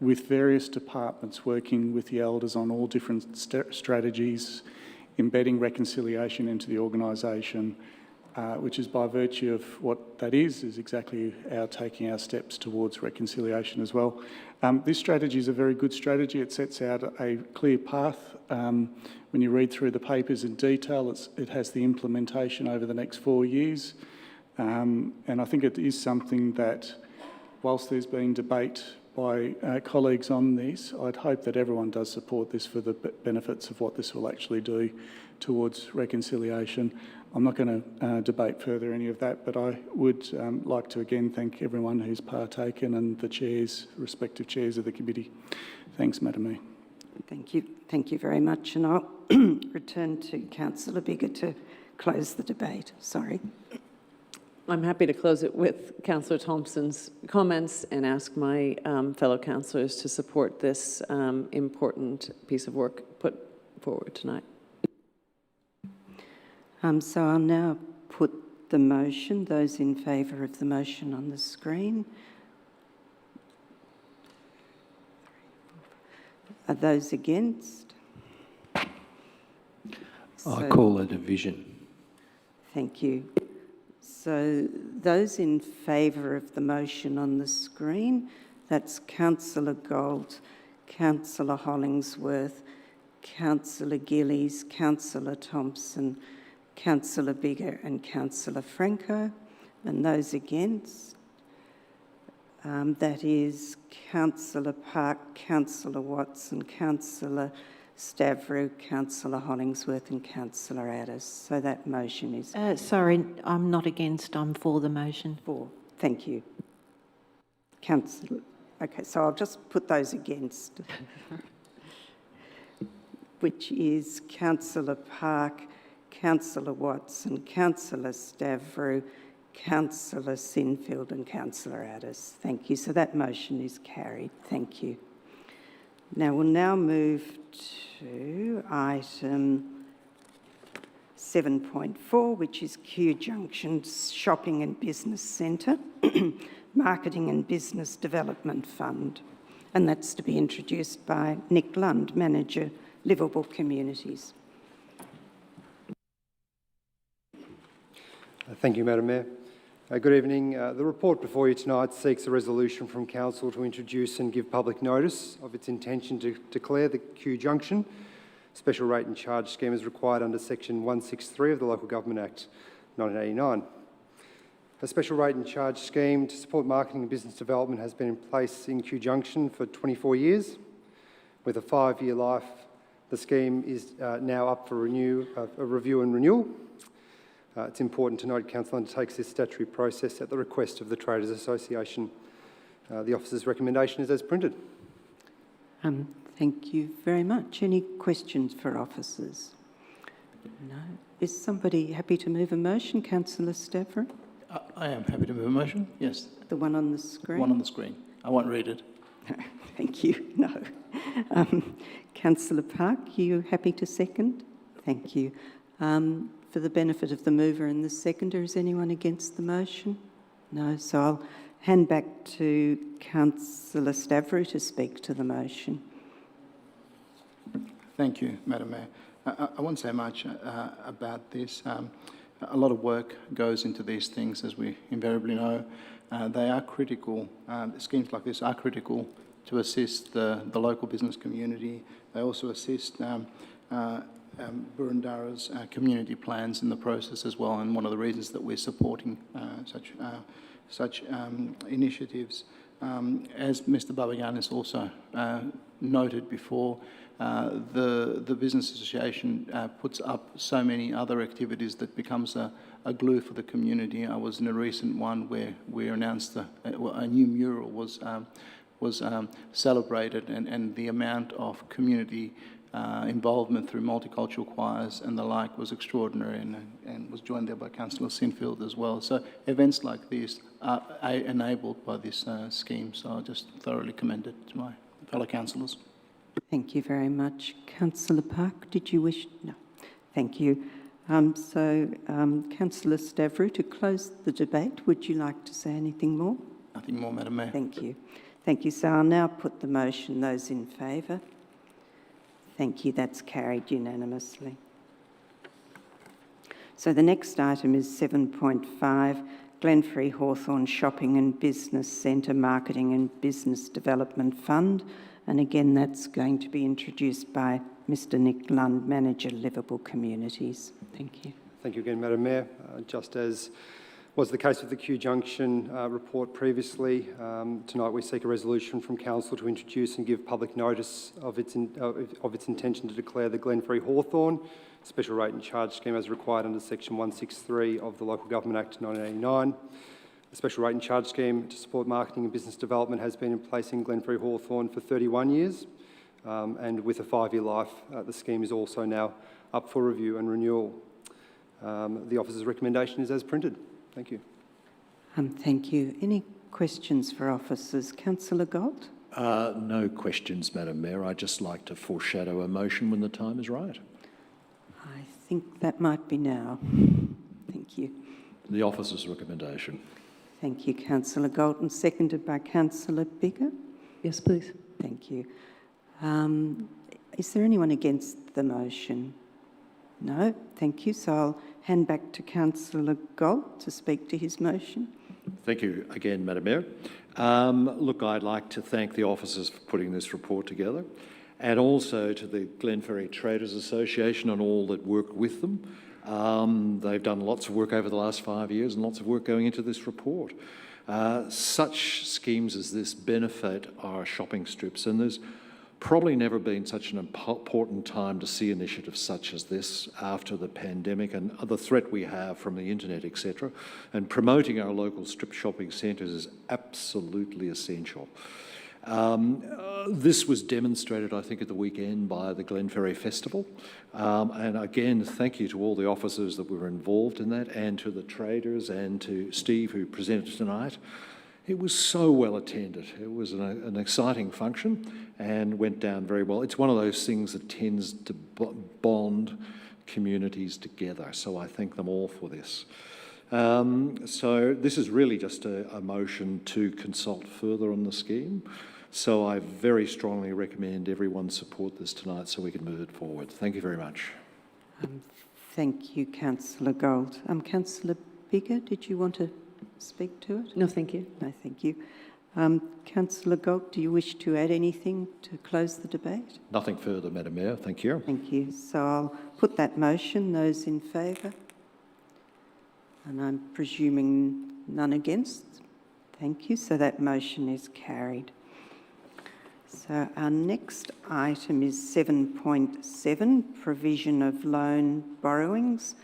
with various departments, working with the elders on all different strategies, embedding reconciliation into the organisation, which is by virtue of what that is exactly our taking our steps towards reconciliation as well. This strategy is a very good strategy. It sets out a clear path. When you read through the papers in detail, it has the implementation over the next 4 years. And I think it is something that, whilst there's been debate by colleagues on this, I'd hope that everyone does support this for the benefits of what this will actually do towards reconciliation. I'm not going to debate further any of that, but I would like to again thank everyone who's partaken and the chairs, respective chairs of the committee. Thanks, Madam Mayor. Thank you. Thank you very much. And I'll return to Councillor Biggar to close the debate. Sorry. I'm happy to close it with Councillor Thompson's comments and ask my fellow councillors to support this important piece of work put forward tonight. So I'll now put the motion. Those in favour of the motion on the screen. Are those against? I call a division. Thank you. So those in favour of the motion on the screen, that's Councillor Gold, Councillor Hollingsworth, Councillor Gillies, Councillor Thompson, Councillor Biggar and Councillor Franco. And those against, that is Councillor Park, Councillor Watson, Councillor Stavrou, Councillor Hollingsworth and Councillor Addis. So that motion is... Sorry, I'm not against, I'm for the motion. For. Thank you. Councillor... Okay, so I'll just put those against, which is Councillor Park, Councillor Watson, Councillor Stavrou, Councillor Sinfield and Councillor Addis. Thank you. So that motion is carried. Thank you. Now we'll now move to item 7.4, which is Kew Junction Shopping and Business Centre, Marketing and Business Development Fund. And that's to be introduced by Nick Lund, Manager, Liveable Communities. Thank you, Madam Mayor. Good evening. The report before you tonight seeks a resolution from Council to introduce and give public notice of its intention to declare the Kew Junction Special Rate and Charge Scheme as required under Section 163 of the Local Government Act 1989. A special rate and charge scheme to support marketing and business development has been in place in Kew Junction for 24 years. With a 5-year life, the scheme is now up for review and renewal. It's important to note Council undertakes this statutory process at the request of the Traders Association. The officer's recommendation is as printed. Thank you very much. Any questions for officers? No. Is somebody happy to move a motion? Councillor Stavrou? I am happy to move a motion, yes. The one on the screen? One on the screen. I won't read it. Thank you. No. Councillor Park, are you happy to second? Thank you. For the benefit of the mover and the seconder, is anyone against the motion? No. So I'll hand back to Councillor Stavrou to speak to the motion. Thank you, Madam Mayor. I won't say much about this. A lot of work goes into these things, as we invariably know. They are critical. Schemes like this are critical to assist the local business community. They also assist Boroondara's community plans in the process as well, and one of the reasons that we're supporting such initiatives. As Mr. Babaganis also noted before, the Business Association puts up so many other activities that becomes a glue for the community. I was in a recent one where we announced a new mural was was celebrated, and the amount of community involvement through multicultural choirs and the like was extraordinary, and was joined there by Councillor Sinfield as well. So events like this are enabled by this scheme, so I just thoroughly commend it to my fellow councillors. Thank you very much. Councillor Park, did you wish? No. Thank you. Councillor Stavrou, to close the debate, would you like to say anything more? Nothing more, Madam Mayor. Thank you. Thank you. So I'll now put the motion. Those in favour? Thank you. That's carried unanimously. So the next item is 7.5, Glenferrie Hawthorn Shopping and Business Centre Marketing and Business Development Fund. And again, that's going to be introduced by Mr Nick Lund, Manager, Liveable Communities. Thank you. Thank you again, Madam Mayor. Just as was the case with the Kew Junction report previously, tonight we seek a resolution from Council to introduce and give public notice of its intention to declare the Glenferrie Hawthorn Special Rate and Charge Scheme as required under Section 163 of the Local Government Act 1989. The Special Rate and Charge Scheme to support marketing and business development has been in place in Glenferrie Hawthorn for 31 years, and with a 5-year life, the scheme is also now up for review and renewal. The officer's recommendation is as printed. Thank you. Thank you. Any questions for officers? Councillor Galt? No questions, Madam Mayor. I'd just like to foreshadow a motion when the time is right. I think that might be now. Thank you. The officer's recommendation. Thank you, Councillor Galton. Seconded by Councillor Biggar. Yes, please. Thank you. Is there anyone against the motion? No? Thank you. So I'll hand back to Councillor Galt to speak to his motion. Thank you again, Madam Mayor. Look, I'd like to thank the officers for putting this report together, and also to the Glenferrie Traders Association and all that work with them. They've done lots of work over the last 5 years and lots of work going into this report. Such schemes as this benefit our shopping strips, and there's probably never been such an important time to see initiatives such as this after the pandemic and the threat we have from the internet, etc. And promoting our local strip shopping centres is absolutely essential. This was demonstrated, I think, at the weekend by the Glenferrie Festival. And again, thank you to all the officers that were involved in that, and to the traders, and to Steve, who presented tonight. It was so well attended. It was an exciting function and went down very well. It's one of those things that tends to bond communities together, so I thank them all for this. So this is really just a motion to consult further on the scheme. So I very strongly recommend everyone support this tonight so we can move it forward. Thank you very much. Thank you, Councillor Gold. Councillor Biggar, did you want to speak to it? No, thank you. No, thank you. Councillor Gold, do you wish to add anything to close the debate? Nothing further, Madam Mayor. Thank you. Thank you. So I'll put that motion. Those in favour? And I'm presuming none against? Thank you. So that motion is carried. So our next item is 7.7, provision of loan borrowings,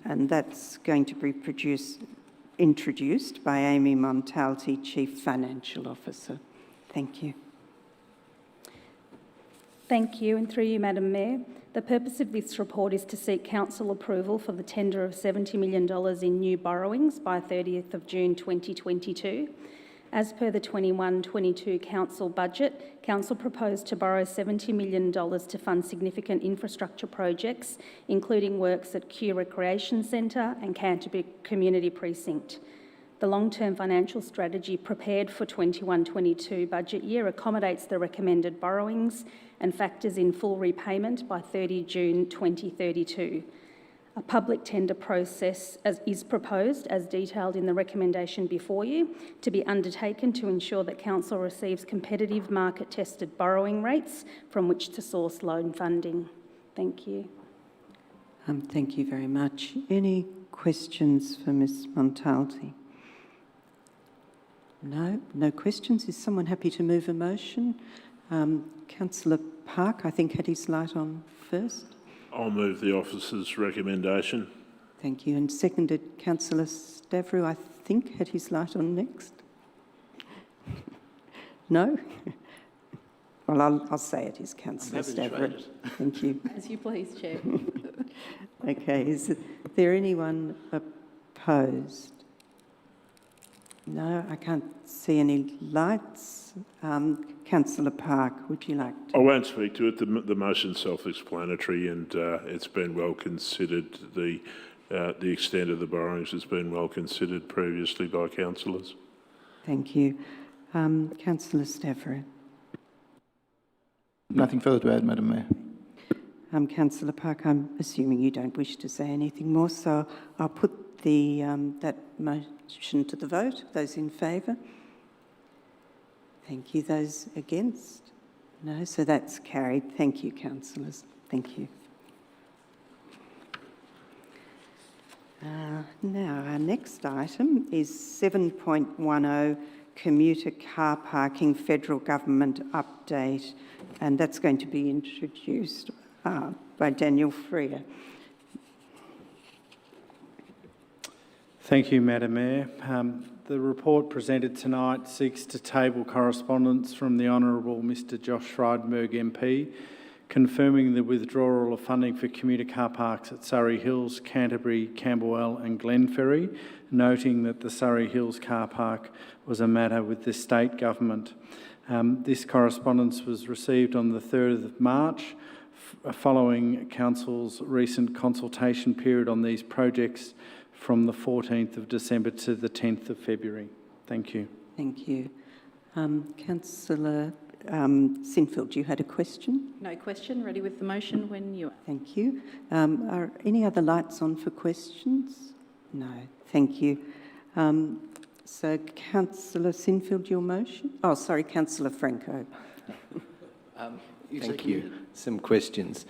and that's going to be introduced by Amy Montalti, Chief Financial Officer. Thank you. Thank you, and through you, Madam Mayor. The purpose of this report is to seek council approval for the tender of $70 million in new borrowings by 30th of June 2022. As per the 21-22 council budget, council proposed to borrow $70 million to fund significant infrastructure projects, including works at Kew Recreation Centre and Canterbury Community Precinct. The long-term financial strategy prepared for 21-22 budget year accommodates the recommended borrowings and factors in full repayment by 30 June 2032. A public tender process is proposed, as detailed in the recommendation before you, to be undertaken to ensure that council receives competitive market-tested borrowing rates from which to source loan funding. Thank you. Thank you very much. Any questions for Ms Montalti? No? No questions? Is someone happy to move a motion? Councillor Park, I think, had his light on first. I'll move the officer's recommendation. Thank you. And seconded, Councillor Stavrou, I think, had his light on next. No? Well, I'll say it is Councillor happy to trade Stavrid. Thank you. As you please, Chair. Okay, is there anyone opposed? No, I can't see any lights. Councillor Park, would you like to? I won't speak to it. The motion's self-explanatory, and it's been well considered. The extent of the borrowings has been well considered previously by councillors. Thank you. Councillor Stavrid. Nothing further to add, Madam Mayor. Councillor Park, I'm assuming you don't wish to say anything more, so I'll put the that motion to the vote. Those in favour? Thank you. Those against? No, so that's carried. Thank you, councillors. Thank you. Now, our next item is 7.10, commuter car parking federal government update, and that's going to be introduced by Daniel Freer. Thank you, Madam Mayor. The report presented tonight seeks to table correspondence from the Honourable Mr Josh Frydenberg MP, confirming the withdrawal of funding for commuter car parks at Surrey Hills, Canterbury, Camberwell and Glenferrie, noting that the Surrey Hills car park was a matter with the state government. This correspondence was received on the 3rd of March, following Council's recent consultation period on these projects from the 14th of December to the 10th of February. Thank you. Thank you. Councillor Sinfield, you had a question? No question. Ready with the motion when you are. Thank you. Are any other lights on for questions? No. Thank you. So, Councillor Sinfield, your motion? Oh, sorry, Councillor Franco. Thank you. Some questions.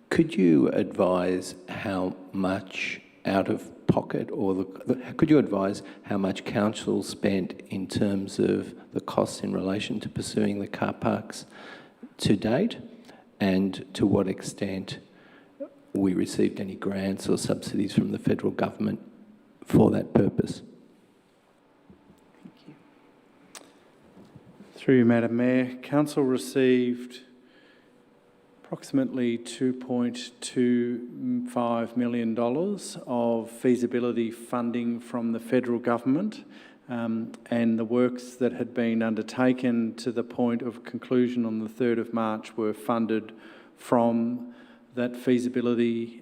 Could you advise how much out of pocket, or could you advise how much council spent in terms of the costs in relation to pursuing the car parks to date, and to what extent we received any grants or subsidies from the federal government for that purpose? Thank you. Through you, Madam Mayor, Council received approximately $2.25 million of feasibility funding from the federal government, and the works that had been undertaken to the point of conclusion on the 3rd of March were funded from that feasibility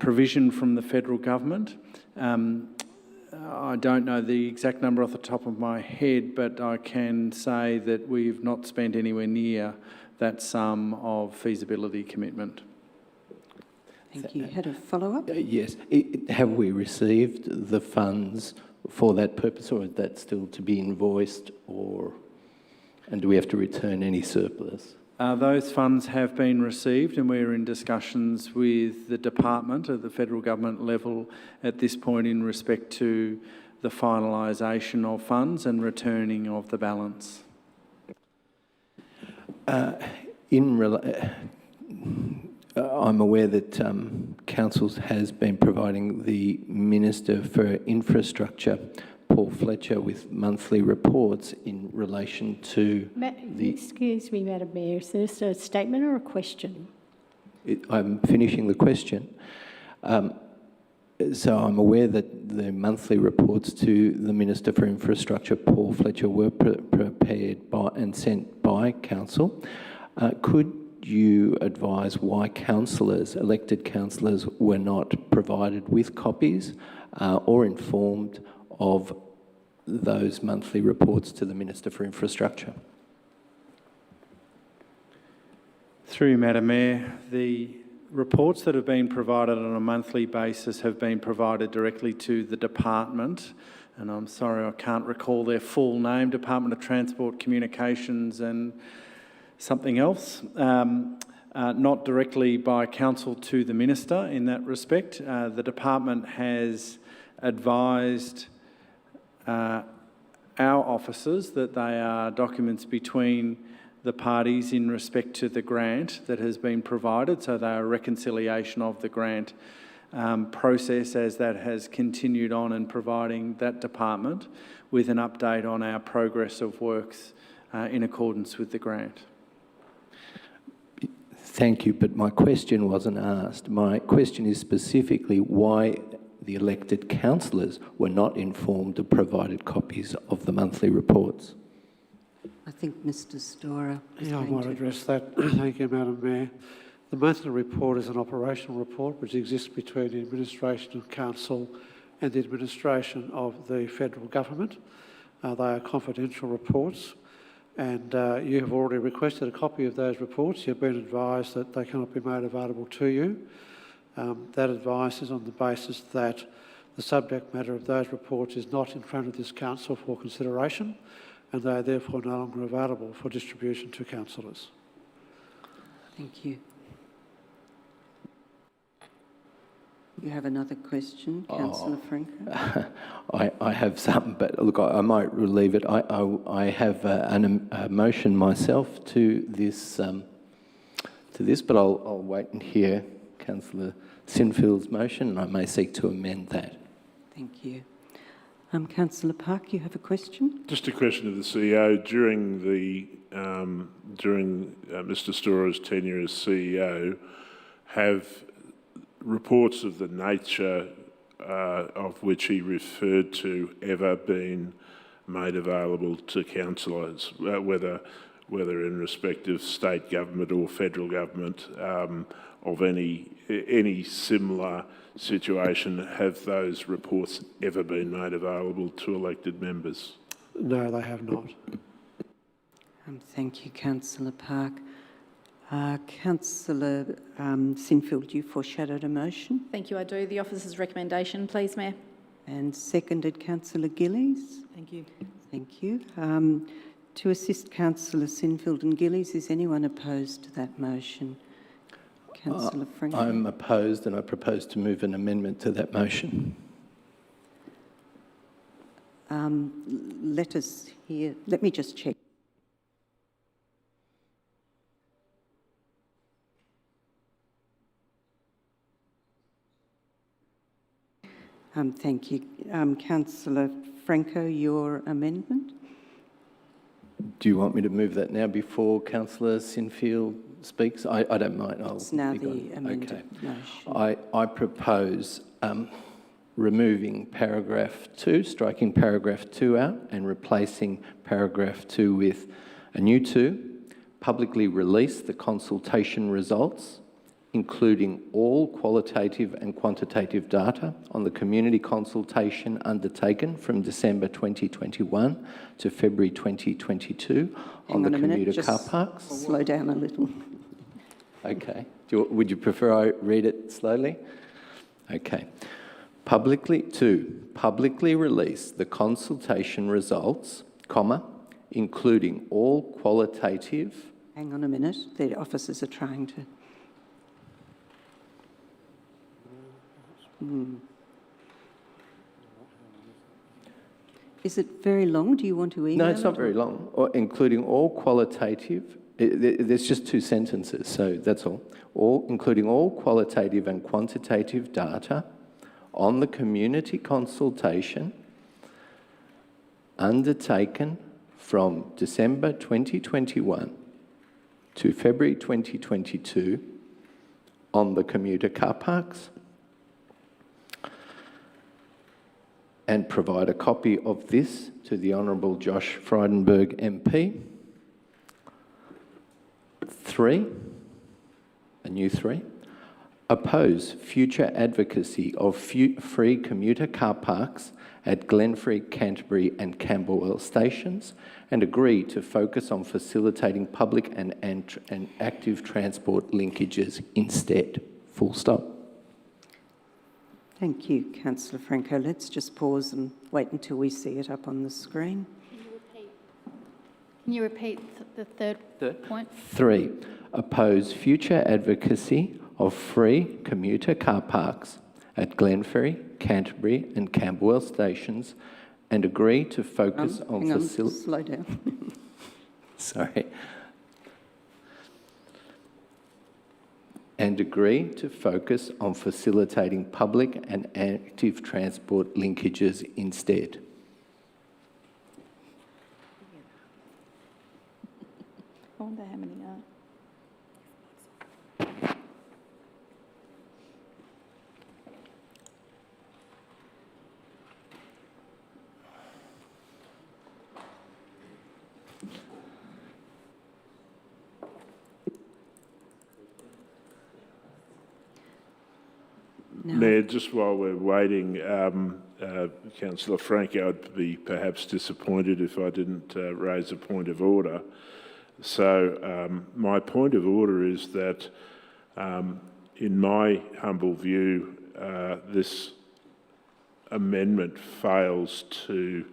provision from the federal government. I don't know the exact number off the top of my head, but I can say that we've not spent anywhere near that sum of feasibility commitment. Thank you. Had a follow-up? Yes. Have we received the funds for that purpose, or is that still to be invoiced, and do we have to return any surplus? Those funds have been received, and we're in discussions with the department at the federal government level at this point in respect to the finalisation of funds and returning of the balance. I'm aware that Council has been providing the Minister for Infrastructure, Paul Fletcher, with monthly reports in relation to Excuse me, Madam Mayor, is this a statement or a question? I'm finishing the question. So I'm aware that the monthly reports to the Minister for Infrastructure, Paul Fletcher, were prepared by and sent by Council. Could you advise why councillors, elected councillors, were not provided with copies or informed of those monthly reports to the Minister for Infrastructure? Through you, Madam Mayor, the reports that have been provided on a monthly basis have been provided directly to the department, and I'm sorry I can't recall their full name, Department of Transport, Communications and something else, not directly by Council to the Minister in that respect. The department has advised our officers that they are documents between the parties in respect to the grant that has been provided, so they are a reconciliation of the grant process as that has continued on and providing that department with an update on our progress of works in accordance with the grant. Thank you, but my question wasn't asked. My question is specifically why the elected councillors were not informed or provided copies of the monthly reports. I think Mr Storer is Yeah, I going might to... address that. Thank you, Madam Mayor. The monthly report is an operational report which exists between the administration of council and the administration of the federal government. They are confidential reports, and you have already requested a copy of those reports. You've been advised that they cannot be made available to you. That advice is on the basis that the subject matter of those reports is not in front of this council for consideration, and they are therefore no longer available for distribution to councillors. Thank you. You have another question, Councillor Franco? I have some, but look, I might relieve it. I have a motion myself to this, but I'll wait and hear Councillor Sinfield's motion, and I may seek to amend that. Thank you. Councillor Park, you have a question? Just a question of the CEO. During Mr Storer's tenure as CEO, have reports of the nature of which he referred to ever been made available to councillors, whether in respect of state government or federal government, of any similar situation? Have those reports ever been made available to elected members? No, they have not. Thank you, Councillor Park. Councillor Sinfield, you foreshadowed a motion. Thank you, I do. The officer's recommendation, please, Mayor. And seconded Councillor Gillies. Thank you. Thank you. To assist Councillor Sinfield and Gillies, is anyone opposed to that motion? Councillor Franco. I'm opposed, and I propose to move an amendment to that motion. Let me just check. Thank you. Councillor Franco, your amendment? Do you want me to move that now before Councillor Sinfield speaks? I don't mind. It's now the amended motion. I propose removing paragraph 2, striking paragraph 2 out and replacing paragraph 2 with a new 2, publicly release the consultation results, including all qualitative and quantitative data on the community consultation undertaken from December 2021 to February 2022 on the commuter car parks. Slow down a little. Okay. Would you prefer I read it slowly? Okay. Publicly release the consultation results, comma, including all qualitative... Hang on a minute. The officers are trying to... Is it very long? Do you want to email No, it's not very long. Or including all qualitative... There's just 2 sentences, so that's all. Including all qualitative and quantitative data on the community consultation undertaken from December 2021 to February 2022 on the commuter car parks, and provide a copy of this to the Honourable Josh Frydenberg MP. 3, a new 3, oppose future advocacy of free commuter car parks at Glenferrie, Canterbury and Camberwell stations, and agree to focus on facilitating public and active transport linkages instead. Full stop. Thank you, Councillor Franco. Let's just pause and wait until we see it up on the screen. Can you repeat the third point? 3, oppose future advocacy of free commuter car parks at Glenferrie, Canterbury and Camberwell stations, and agree to focus on facilitating... Slow down. Sorry. and agree to focus on facilitating public and active transport linkages instead. I wonder how many are. Mayor, just while we're waiting, Councillor Franco would be perhaps disappointed if I didn't raise a point of order. So my point of order is that, in my humble view, this amendment fails to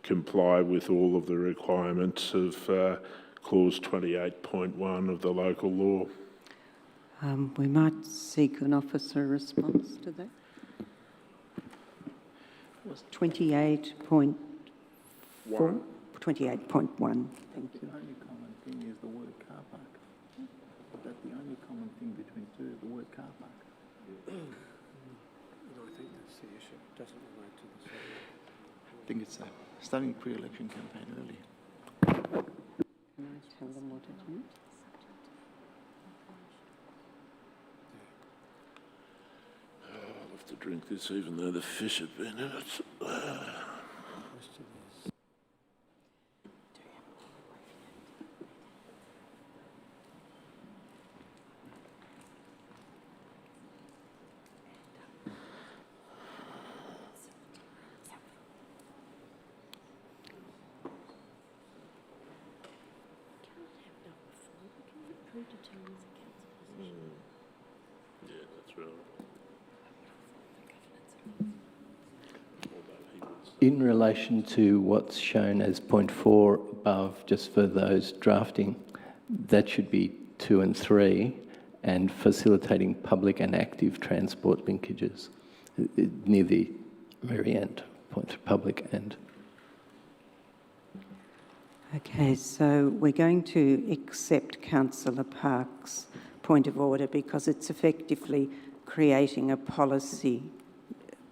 comply with all of the requirements of Clause 28.1 of the local law. We might seek an officer response to that. It was 28.4. 28.1. Thank you. The only common thing is the word car park. That's the only common thing between two, the word car park. I think that's the issue. It doesn't relate to the I think it's starting pre-election campaign early. Can I tell them what it is? I'll have to drink this even though the fish have been in it. Yeah, that's right. In relation to what's shown as point 4 above, just for those drafting, that should be 2 and 3, and facilitating public and active transport linkages near the very end, point public and. Okay, so we're going to accept Councillor Park's point of order because it's effectively creating a policy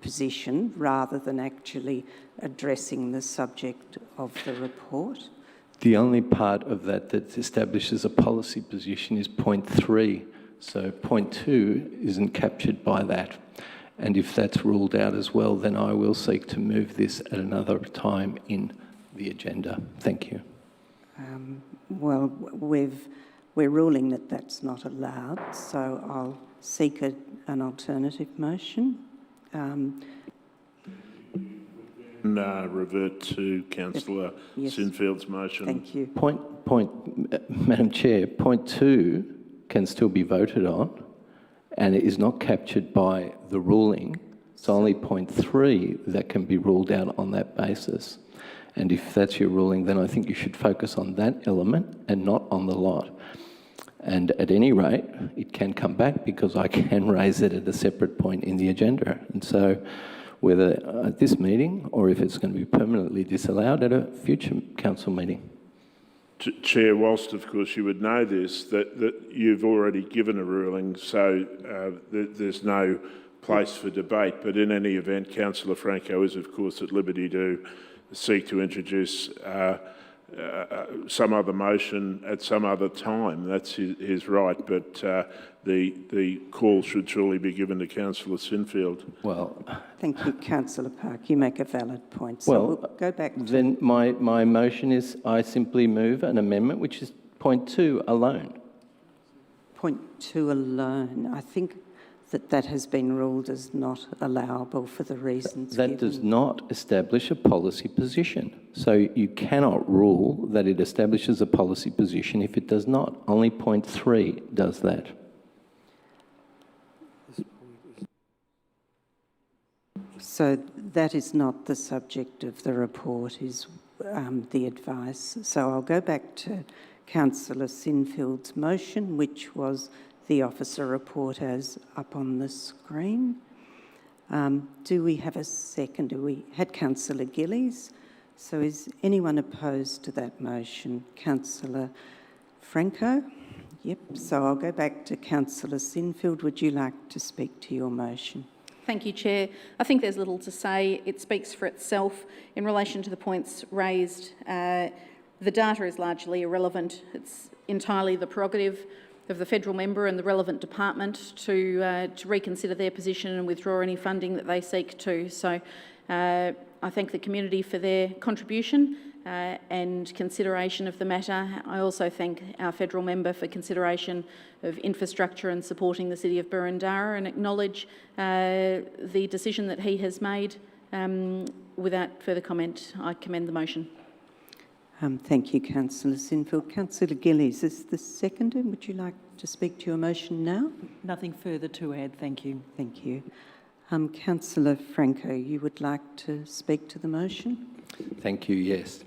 position rather than actually addressing the subject of the report. The only part of that that establishes a policy position is point 3. So point 2 isn't captured by that. And if that's ruled out as well, then I will seek to move this at another time in the agenda. Thank you. Well, we're ruling that that's not allowed, so I'll seek an alternative motion. Revert to Councillor Sinfield's motion. Thank you. Madam Chair, point 2 can still be voted on and it is not captured by the ruling. It's only point 3 that can be ruled out on that basis. And if that's your ruling, then I think you should focus on that element and not on the lot. And at any rate, it can come back because I can raise it at a separate point in the agenda. And so whether at this meeting or if it's going to be permanently disallowed at a future council meeting. Chair, whilst of course you would know this, that you've already given a ruling, so there's no place for debate. But in any event, Councillor Franco is of course at liberty to seek to introduce some other motion at some other time. That's his right, but the call should surely be given to Councillor Sinfield. Well, thank you, Councillor Park. You make a valid point. So well, we'll go back to... Then my motion is I simply move an amendment which is point 2 alone. Point 2 alone. I think that has been ruled as not allowable for the reasons That given. does not establish a policy position. So you cannot rule that it establishes a policy position if it does not. Only point 3 does that. So that is not the subject of the report, is the advice. So I'll go back to Councillor Sinfield's motion, which was the officer report as up on the screen. Do we have a second? We had Councillor Gillies. So is anyone opposed to that motion? Councillor Franco? Yep, so I'll go back to Councillor Sinfield. Would you like to speak to your motion? Thank you, Chair. I think there's little to say. It speaks for itself. In relation to the points raised, the data is largely irrelevant. It's entirely the prerogative of the federal member and the relevant department to reconsider their position and withdraw any funding that they seek to. So I thank the community for their contribution and consideration of the matter. I also thank our federal member for consideration of infrastructure and supporting the City of Boroondara, and acknowledge the decision that he has made. Without further comment, I commend the motion. Thank you, Councillor Sinfield. Councillor Gillies, is the seconder. Would you like to speak to your motion now? Nothing further to add, thank you. Thank you. Councillor Franco, you would like to speak to the motion? Thank you, yes.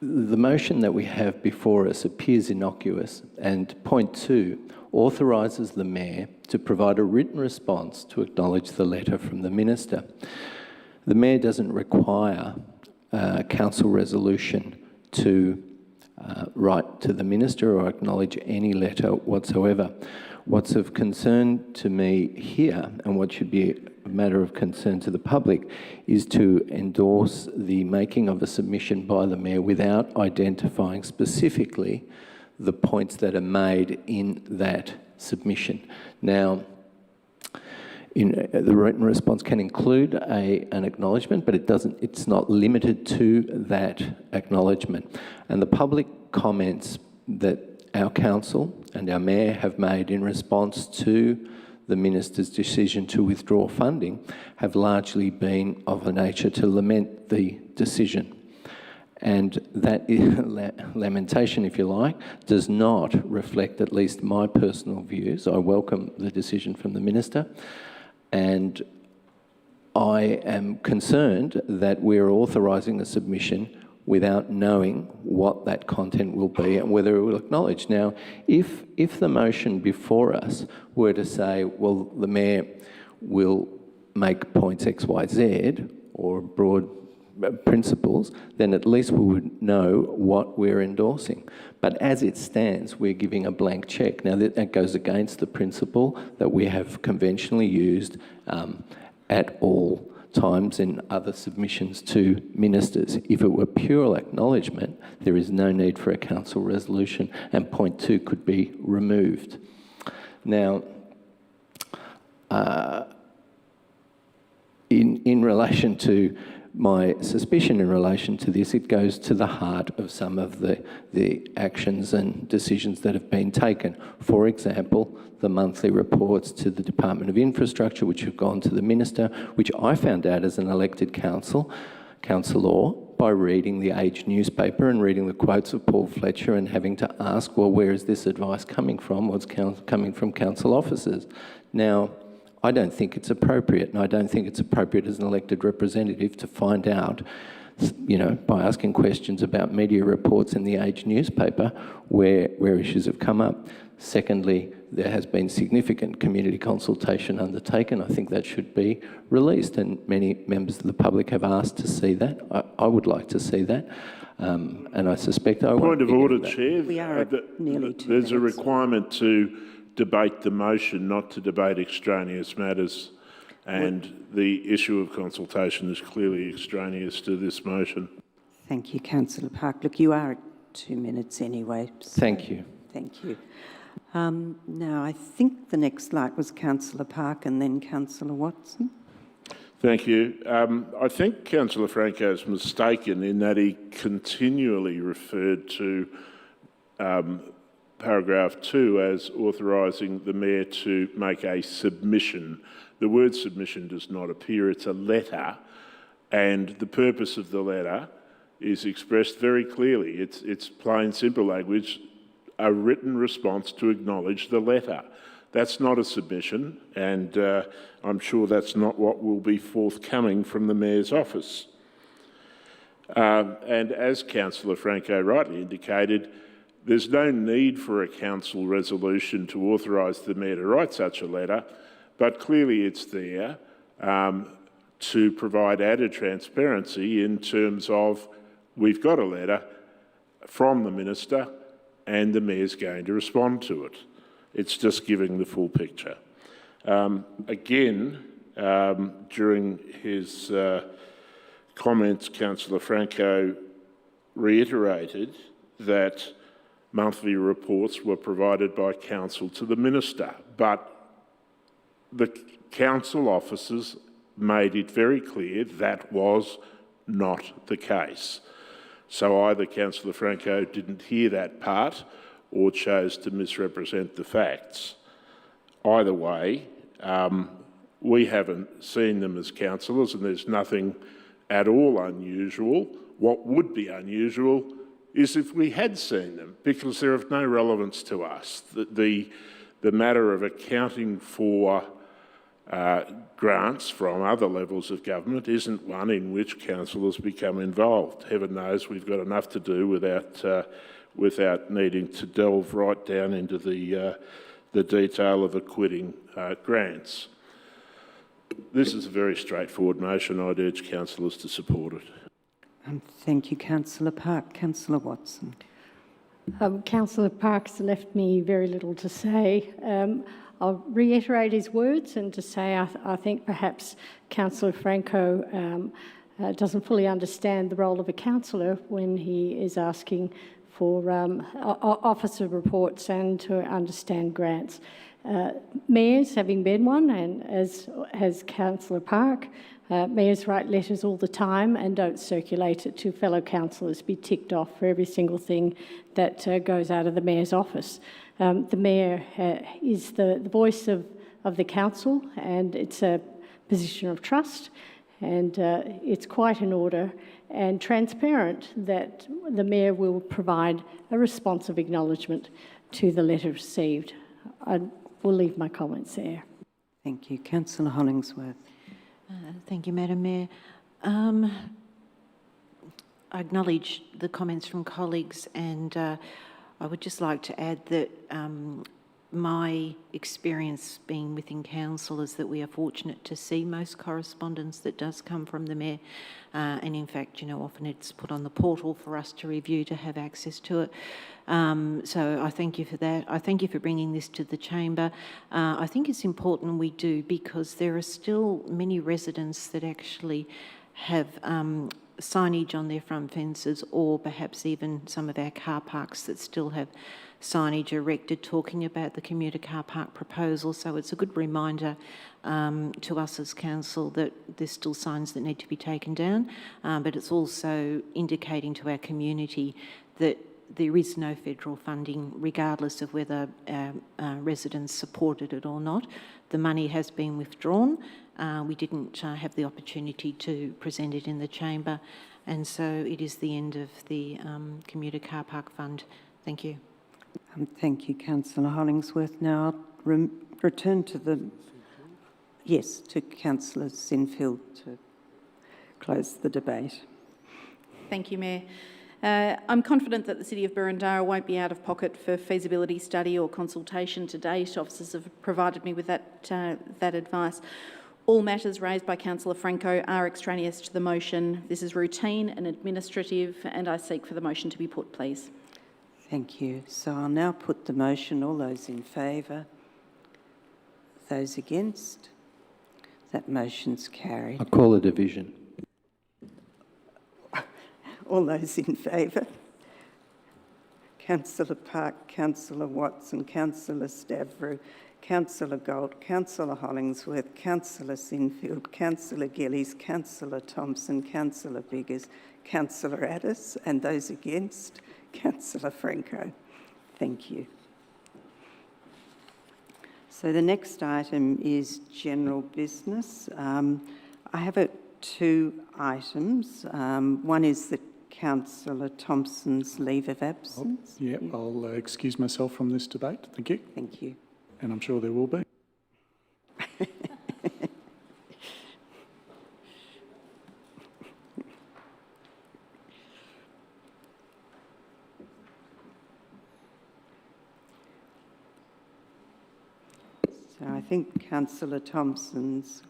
The motion that we have before us appears innocuous, and point 2 authorises the Mayor to provide a written response to acknowledge the letter from the Minister. The Mayor doesn't require a council resolution to write to the Minister or acknowledge any letter whatsoever. What's of concern to me here, and what should be a matter of concern to the public, is to endorse the making of a submission by the Mayor without identifying specifically the points that are made in that submission. Now, the written response can include an acknowledgement, but it's not limited to that acknowledgement. And the public comments that our council and our Mayor have made in response to the Minister's decision to withdraw funding have largely been of a nature to lament the decision. And that lamentation, if you like, does not reflect at least my personal views. I welcome the decision from the Minister, and I am concerned that we're authorising a submission without knowing what that content will be and whether it will acknowledge. Now, if the motion before us were to say, well, the Mayor will make points X, Y, Z, or broad principles, then at least we would know what we're endorsing. But as it stands, we're giving a blank check. Now, that goes against the principle that we have conventionally used at all times in other submissions to ministers. If it were pure acknowledgement, there is no need for a council resolution, and point 2 could be removed. Now, in relation to my suspicion in relation to this, it goes to the heart of some of the actions and decisions that have been taken. For example, the monthly reports to the Department of Infrastructure, which have gone to the Minister, which I found out as an elected councillor by reading the Age newspaper and reading the quotes of Paul Fletcher and having to ask, well, where is this advice coming from? What's coming from council officers? Now, I don't think it's appropriate, and I don't think it's appropriate as an elected representative to find out, you know, by asking questions about media reports in the Age newspaper where issues have come up. Secondly, there has been significant community consultation undertaken. I think that should be released, and many members of the public have asked to see that. I would like to see that, and I suspect I won't. Point of order, Chair. We are at nearly 2 There's a minutes. requirement to debate the motion, not to debate extraneous matters, and the issue of consultation is clearly extraneous to this motion. Thank you, Councillor Park. Look, you are at 2 minutes anyway. So Thank you. Thank you. Now, I think the next light was Councillor Park and then Councillor Watson. Thank you. I think Councillor Franco is mistaken in that he continually referred to paragraph 2 as authorising the Mayor to make a submission. The word submission does not appear. It's a letter, and the purpose of the letter is expressed very clearly. It's plain, simple language, a written response to acknowledge the letter. That's not a submission, and I'm sure that's not what will be forthcoming from the Mayor's office. And as Councillor Franco rightly indicated, there's no need for a council resolution to authorise the Mayor to write such a letter, but clearly it's there to provide added transparency in terms of we've got a letter from the Minister, and the Mayor's going to respond to it. It's just giving the full picture. Again, during his comments, Councillor Franco reiterated that monthly reports were provided by Council to the Minister, but the Council officers made it very clear that was not the case. So either Councillor Franco didn't hear that part or chose to misrepresent the facts. Either way, we haven't seen them as councillors, and there's nothing at all unusual. What would be unusual is if we had seen them, because they're of no relevance to us. The matter of accounting for grants from other levels of government isn't one in which councillors become involved. Heaven knows we've got enough to do without needing to delve right down into the detail of acquitting grants. This is a very straightforward motion. I'd urge councillors to support it. Thank you, Councillor Park. Councillor Watson. Councillor Park's left me very little to say. I'll reiterate his words and to say I think perhaps Councillor Franco doesn't fully understand the role of a councillor when he is asking for officer reports and to understand grants. Mayors, having been one, and as has Councillor Park, mayors write letters all the time and don't circulate it to fellow councillors, be ticked off for every single thing that goes out of the mayor's office. The mayor is the voice of the council, and it's a position of trust, and it's quite in order and transparent that the mayor will provide a responsive acknowledgement to the letter received. I will leave my comments there. Thank you. Councillor Hollingsworth. Thank you, Madam Mayor. I acknowledge the comments from colleagues, and I would just like to add that my experience being within council is that we are fortunate to see most correspondence that does come from the Mayor, and in fact, often it's put on the portal for us to review, to have access to it. So I thank you for that. I thank you for bringing this to the chamber. I think it's important we do, because there are still many residents that actually have signage on their front fences, or perhaps even some of our car parks that still have signage erected talking about the commuter car park proposal. So it's a good reminder to us as council that there's still signs that need to be taken down, but it's also indicating to our community that there is no federal funding, regardless of whether residents supported it or not. The money has been withdrawn. We didn't have the opportunity to present it in the chamber, and so it is the end of the commuter car park fund. Thank you. Thank you, Councillor Hollingsworth. Now I'll return to to Councillor Sinfield to close the debate. Thank you, Mayor. I'm confident that the City of Burundara won't be out of pocket for feasibility study or consultation to date. Officers have provided me with that advice. All matters raised by Councillor Franco are extraneous to the motion. This is routine and administrative, and I seek for the motion to be put, please. Thank you. So I'll now put the motion. All those in favour? Those against? That motion's carried. I call a division. All those in favour? Councillor Park, Councillor Watson, Councillor Stavrou, Councillor Gold, Councillor Hollingsworth, Councillor Sinfield, Councillor Gillies, Councillor Thompson, Councillor Biggers, Councillor Addis, and those against? Councillor Franco. Thank you. So the next item is general business. I have two items. One is the Councillor Thompson's leave of absence. I'll excuse myself from this debate. Thank you. Thank you. And I'm sure there will be. So I think Councillor Thompson's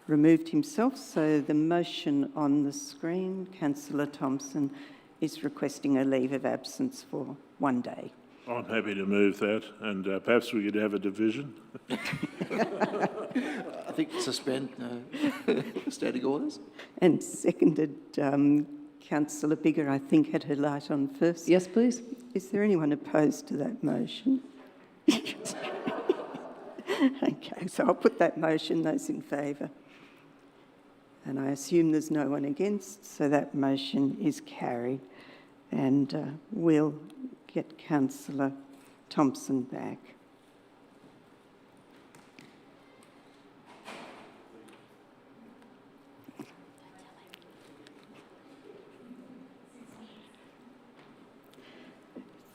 removed himself, so the motion on the screen, Councillor Thompson, is requesting a leave of absence for 1 day. I'm happy to move that, and perhaps we could have a division. I think suspend standing orders. And seconded, Councillor Bigger, I think, had her light on first. Yes, please. Is there anyone opposed to that motion? Okay, so I'll put that motion. Those in favour? And I assume there's no one against, so that motion is carried. And we'll get Councillor Thompson back.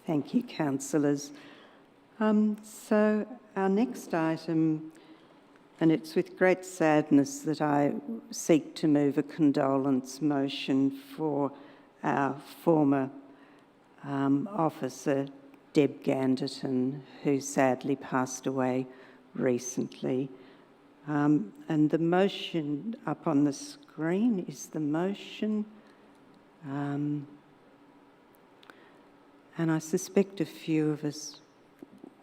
Thank you, councillors. So our next item, and it's with great sadness that I seek to move a condolence motion for our former officer, Deb Ganderton, who sadly passed away recently. And the motion up on the screen is the motion. And I suspect a few of us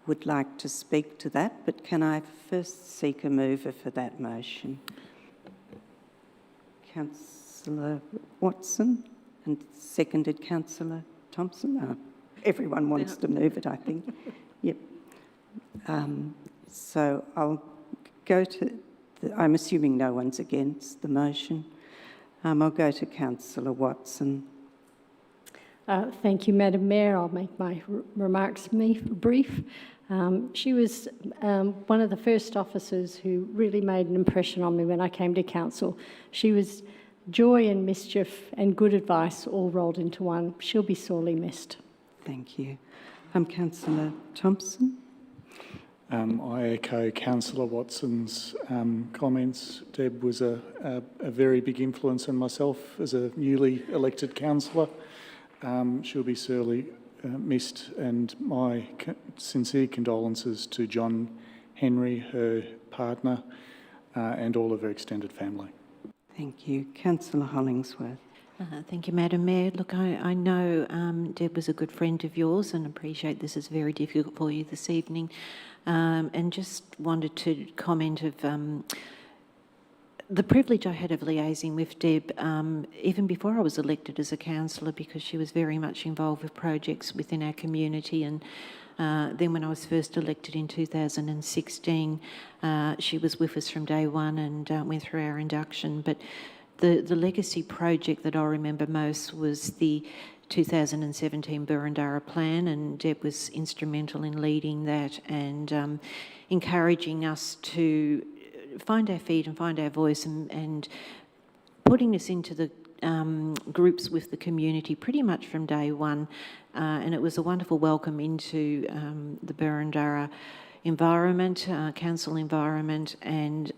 would like to speak to that, but can I first seek a mover for that motion? Councillor Watson, and seconded Councillor Thompson. Oh, everyone wants to move it, I think. Yep. So I'll go to, I'm assuming no one's against the motion. I'll go to Councillor Watson. Thank you, Madam Mayor. I'll make my remarks brief. She was one of the first officers who really made an impression on me when I came to council. She was joy and mischief and good advice all rolled into one. She'll be sorely missed. Thank you. Councillor Thompson. I echo Councillor Watson's comments. Deb was a very big influence on myself as a newly elected councillor. She'll be sorely missed, and my sincere condolences to John Henry, her partner, and all of her extended family. Thank you. Councillor Hollingsworth. Thank you, Madam Mayor. Look, I know Deb was a good friend of yours and appreciate this is very difficult for you this evening. And just wanted to comment of the privilege I had of liaising with Deb, even before I was elected as a councillor, because she was very much involved with projects within our community. And then when I was first elected in 2016, she was with us from day one and went through our induction. But the legacy project that I remember most was the 2017 Burundara Plan, and Deb was instrumental in leading that and encouraging us to find our feet and find our voice and putting us into the groups with the community pretty much from day one. And it was a wonderful welcome into the Burundara environment, council environment, and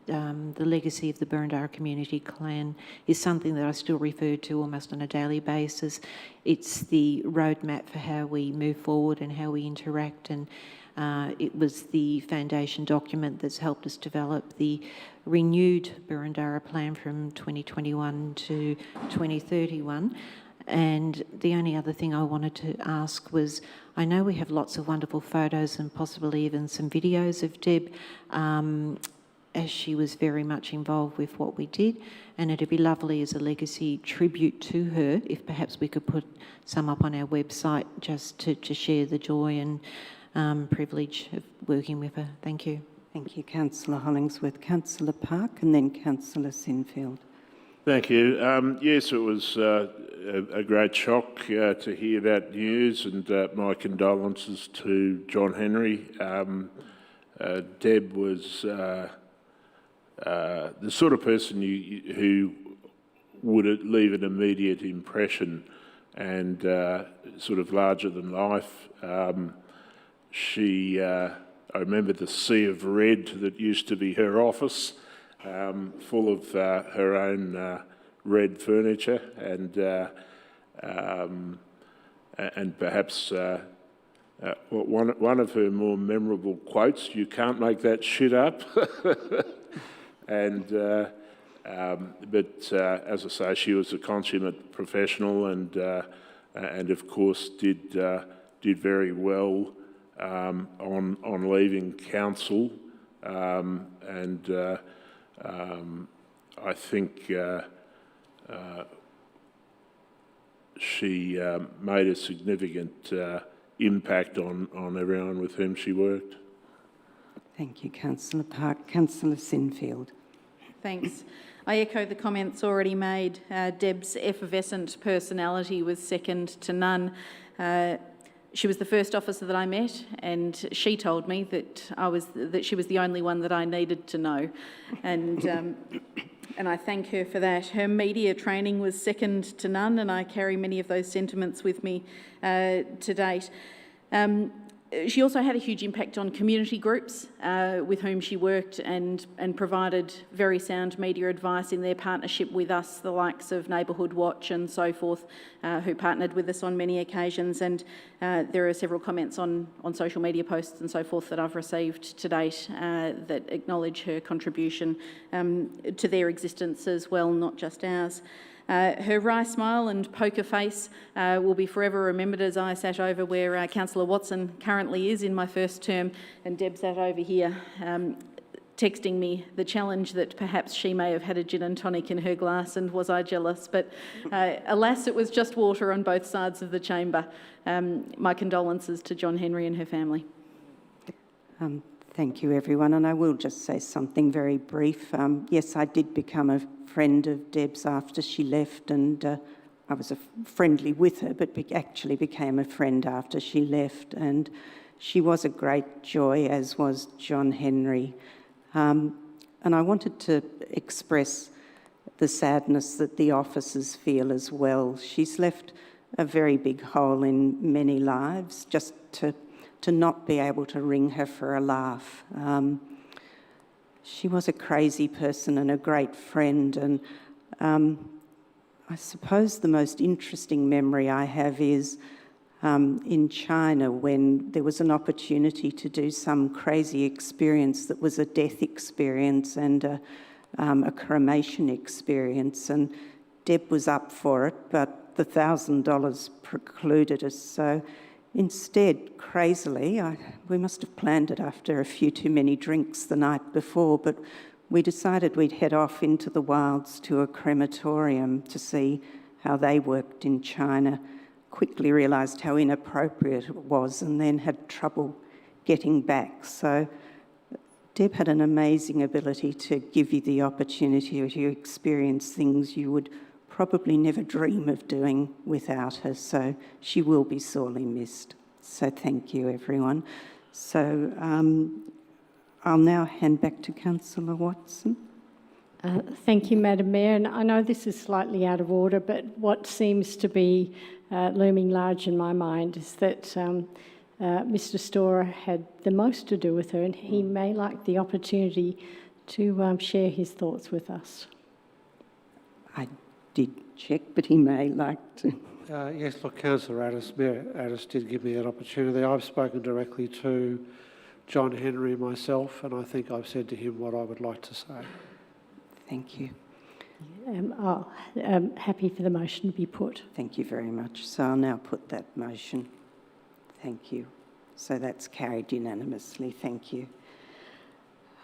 the legacy of the Burundara Community Clan is something that I still refer to almost on a daily basis. It's the roadmap for how we move forward and how we interact, and it was the foundation document that's helped us develop the renewed Burundara Plan from 2021 to 2031. And the only other thing I wanted to ask was, I know we have lots of wonderful photos and possibly even some videos of Deb, as she was very much involved with what we did, and it'd be lovely as a legacy tribute to her if perhaps we could put some up on our website just to share the joy and privilege of working with her. Thank you. Thank you, Councillor Hollingsworth. Councillor Park and then Councillor Sinfield. Thank you. Yes, it was a great shock to hear that news, and my condolences to John Henry. Deb was the sort of person who would leave an immediate impression and sort of larger than life. I remember the sea of red that used to be her office, full of her own red furniture, and perhaps one of her more memorable quotes, "You can't make that shit up." And But as I say, she was a consummate professional and of course did very well on leaving council. I think she made a significant impact on everyone with whom she worked. Thank you, Councillor Park. Councillor Sinfield. Thanks. I echo the comments already made. Deb's effervescent personality was second to none. She was the first officer that I met, and she told me that she was the only one that I needed to know, and I thank her for that. Her media training was second to none, and I carry many of those sentiments with me to date. She also had a huge impact on community groups with whom she worked and provided very sound media advice in their partnership with us, the likes of Neighbourhood Watch and so forth, who partnered with us on many occasions. And there are several comments on social media posts and so forth that I've received to date that acknowledge her contribution to their existence as well, not just ours. Her wry smile and poker face will be forever remembered as I sat over where Councillor Watson currently is in my first term, and Deb sat over here texting me the challenge that perhaps she may have had a gin and tonic in her glass, and was I jealous? But alas, it was just water on both sides of the chamber. My condolences to John Henry and her family. Thank you, everyone. And I will just say something very brief. Yes, I did become a friend of Deb's after she left, and I was friendly with her, but actually became a friend after she left. And she was a great joy, as was John Henry. And I wanted to express the sadness that the officers feel as well. She's left a very big hole in many lives, just to not be able to ring her for a laugh. She was a crazy person and a great friend, and I suppose the most interesting memory I have is in China, when there was an opportunity to do some crazy experience that was a death experience and a cremation experience, and Deb was up for it, but the $1,000 precluded us. So instead, crazily, we must have planned it after a few too many drinks the night before, but we decided we'd head off into the wilds to a crematorium to see how they worked in China. Quickly realised how inappropriate it was, and then had trouble getting back. So Deb had an amazing ability to give you the opportunity to experience things you would probably never dream of doing without her. So she will be sorely missed. So thank you, everyone. So I'll now hand back to Councillor Watson. Thank you, Madam Mayor. And I know this is slightly out of order, but what seems to be looming large in my mind is that Mr. Storer had the most to do with her, and he may like the opportunity to share his thoughts with us. I did check, but he may like to. Yes, look, Councillor Addis, Mayor Addis did give me that opportunity. I've spoken directly to John Henry myself, and I think I've said to him what I would like to say. Thank you. I'm happy for the motion to be put. Thank you very much. So I'll now put that motion. Thank you. So that's carried unanimously. Thank you.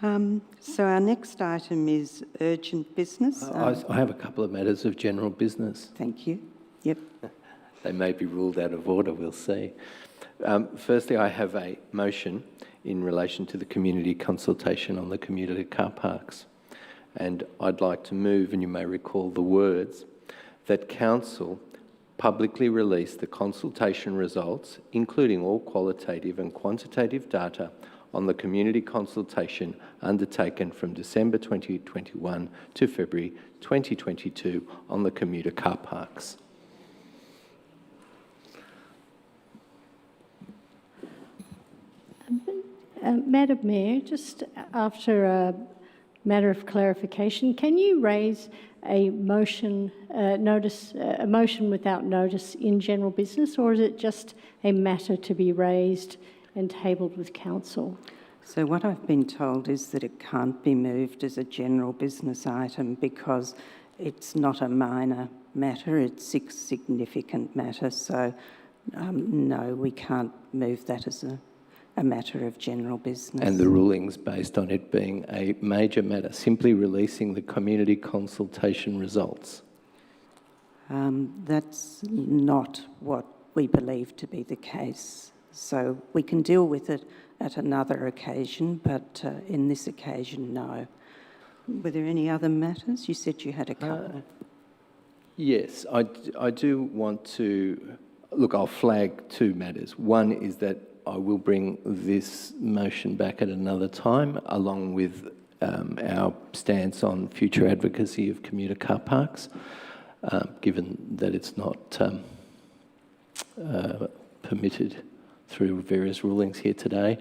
So our next item is urgent business. I have a couple of matters of general business. Thank you. Yep. They may be ruled out of order, we'll see. Firstly, I have a motion in relation to the community consultation on the commuter car parks. And I'd like to move, and you may recall the words, that Council publicly release the consultation results, including all qualitative and quantitative data on the community consultation undertaken from December 2021 to February 2022 on the commuter car parks. Madam Mayor, just after a matter of clarification, can you raise a motion, a motion without notice in general business, or is it just a matter to be raised and tabled with council? So what I've been told is that it can't be moved as a general business item because it's not a minor matter, it's a significant matter. So no, we can't move that as a matter of general business. And the ruling's based on it being a major matter, simply releasing the community consultation results. That's not what we believe to be the case. So we can deal with it at another occasion, but in this occasion, no. Were there any other matters? You said you had a couple. Yes, I do want to... Look, I'll flag two matters. One is that I will bring this motion back at another time, along with our stance on future advocacy of commuter car parks, given that it's not permitted through various rulings here today.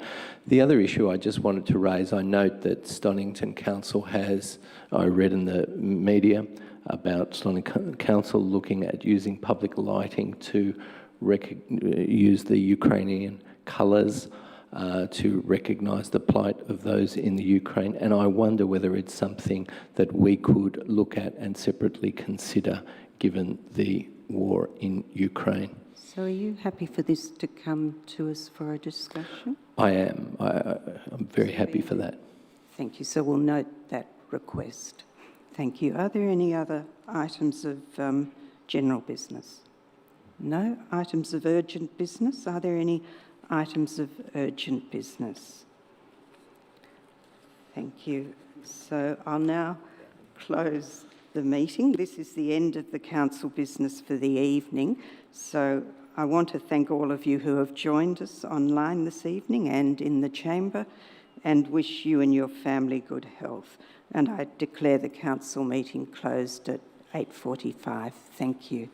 The other issue I just wanted to raise, I note that Stonnington Council has, I read in the media about Stonnington Council looking at using public lighting to use the Ukrainian colours to recognise the plight of those in the Ukraine. And I wonder whether it's something that we could look at and separately consider given the war in Ukraine. So are you happy for this to come to us for a discussion? I am. I'm very happy for that. Thank you. So we'll note that request. Thank you. Are there any other items of general business? No? Items of urgent business? Are there any items of urgent business? Thank you. So I'll now close the meeting. This is the end of the council business for the evening. So I want to thank all of you who have joined us online this evening and in the chamber, and wish you and your family good health. And I declare the council meeting closed at 8:45. Thank you.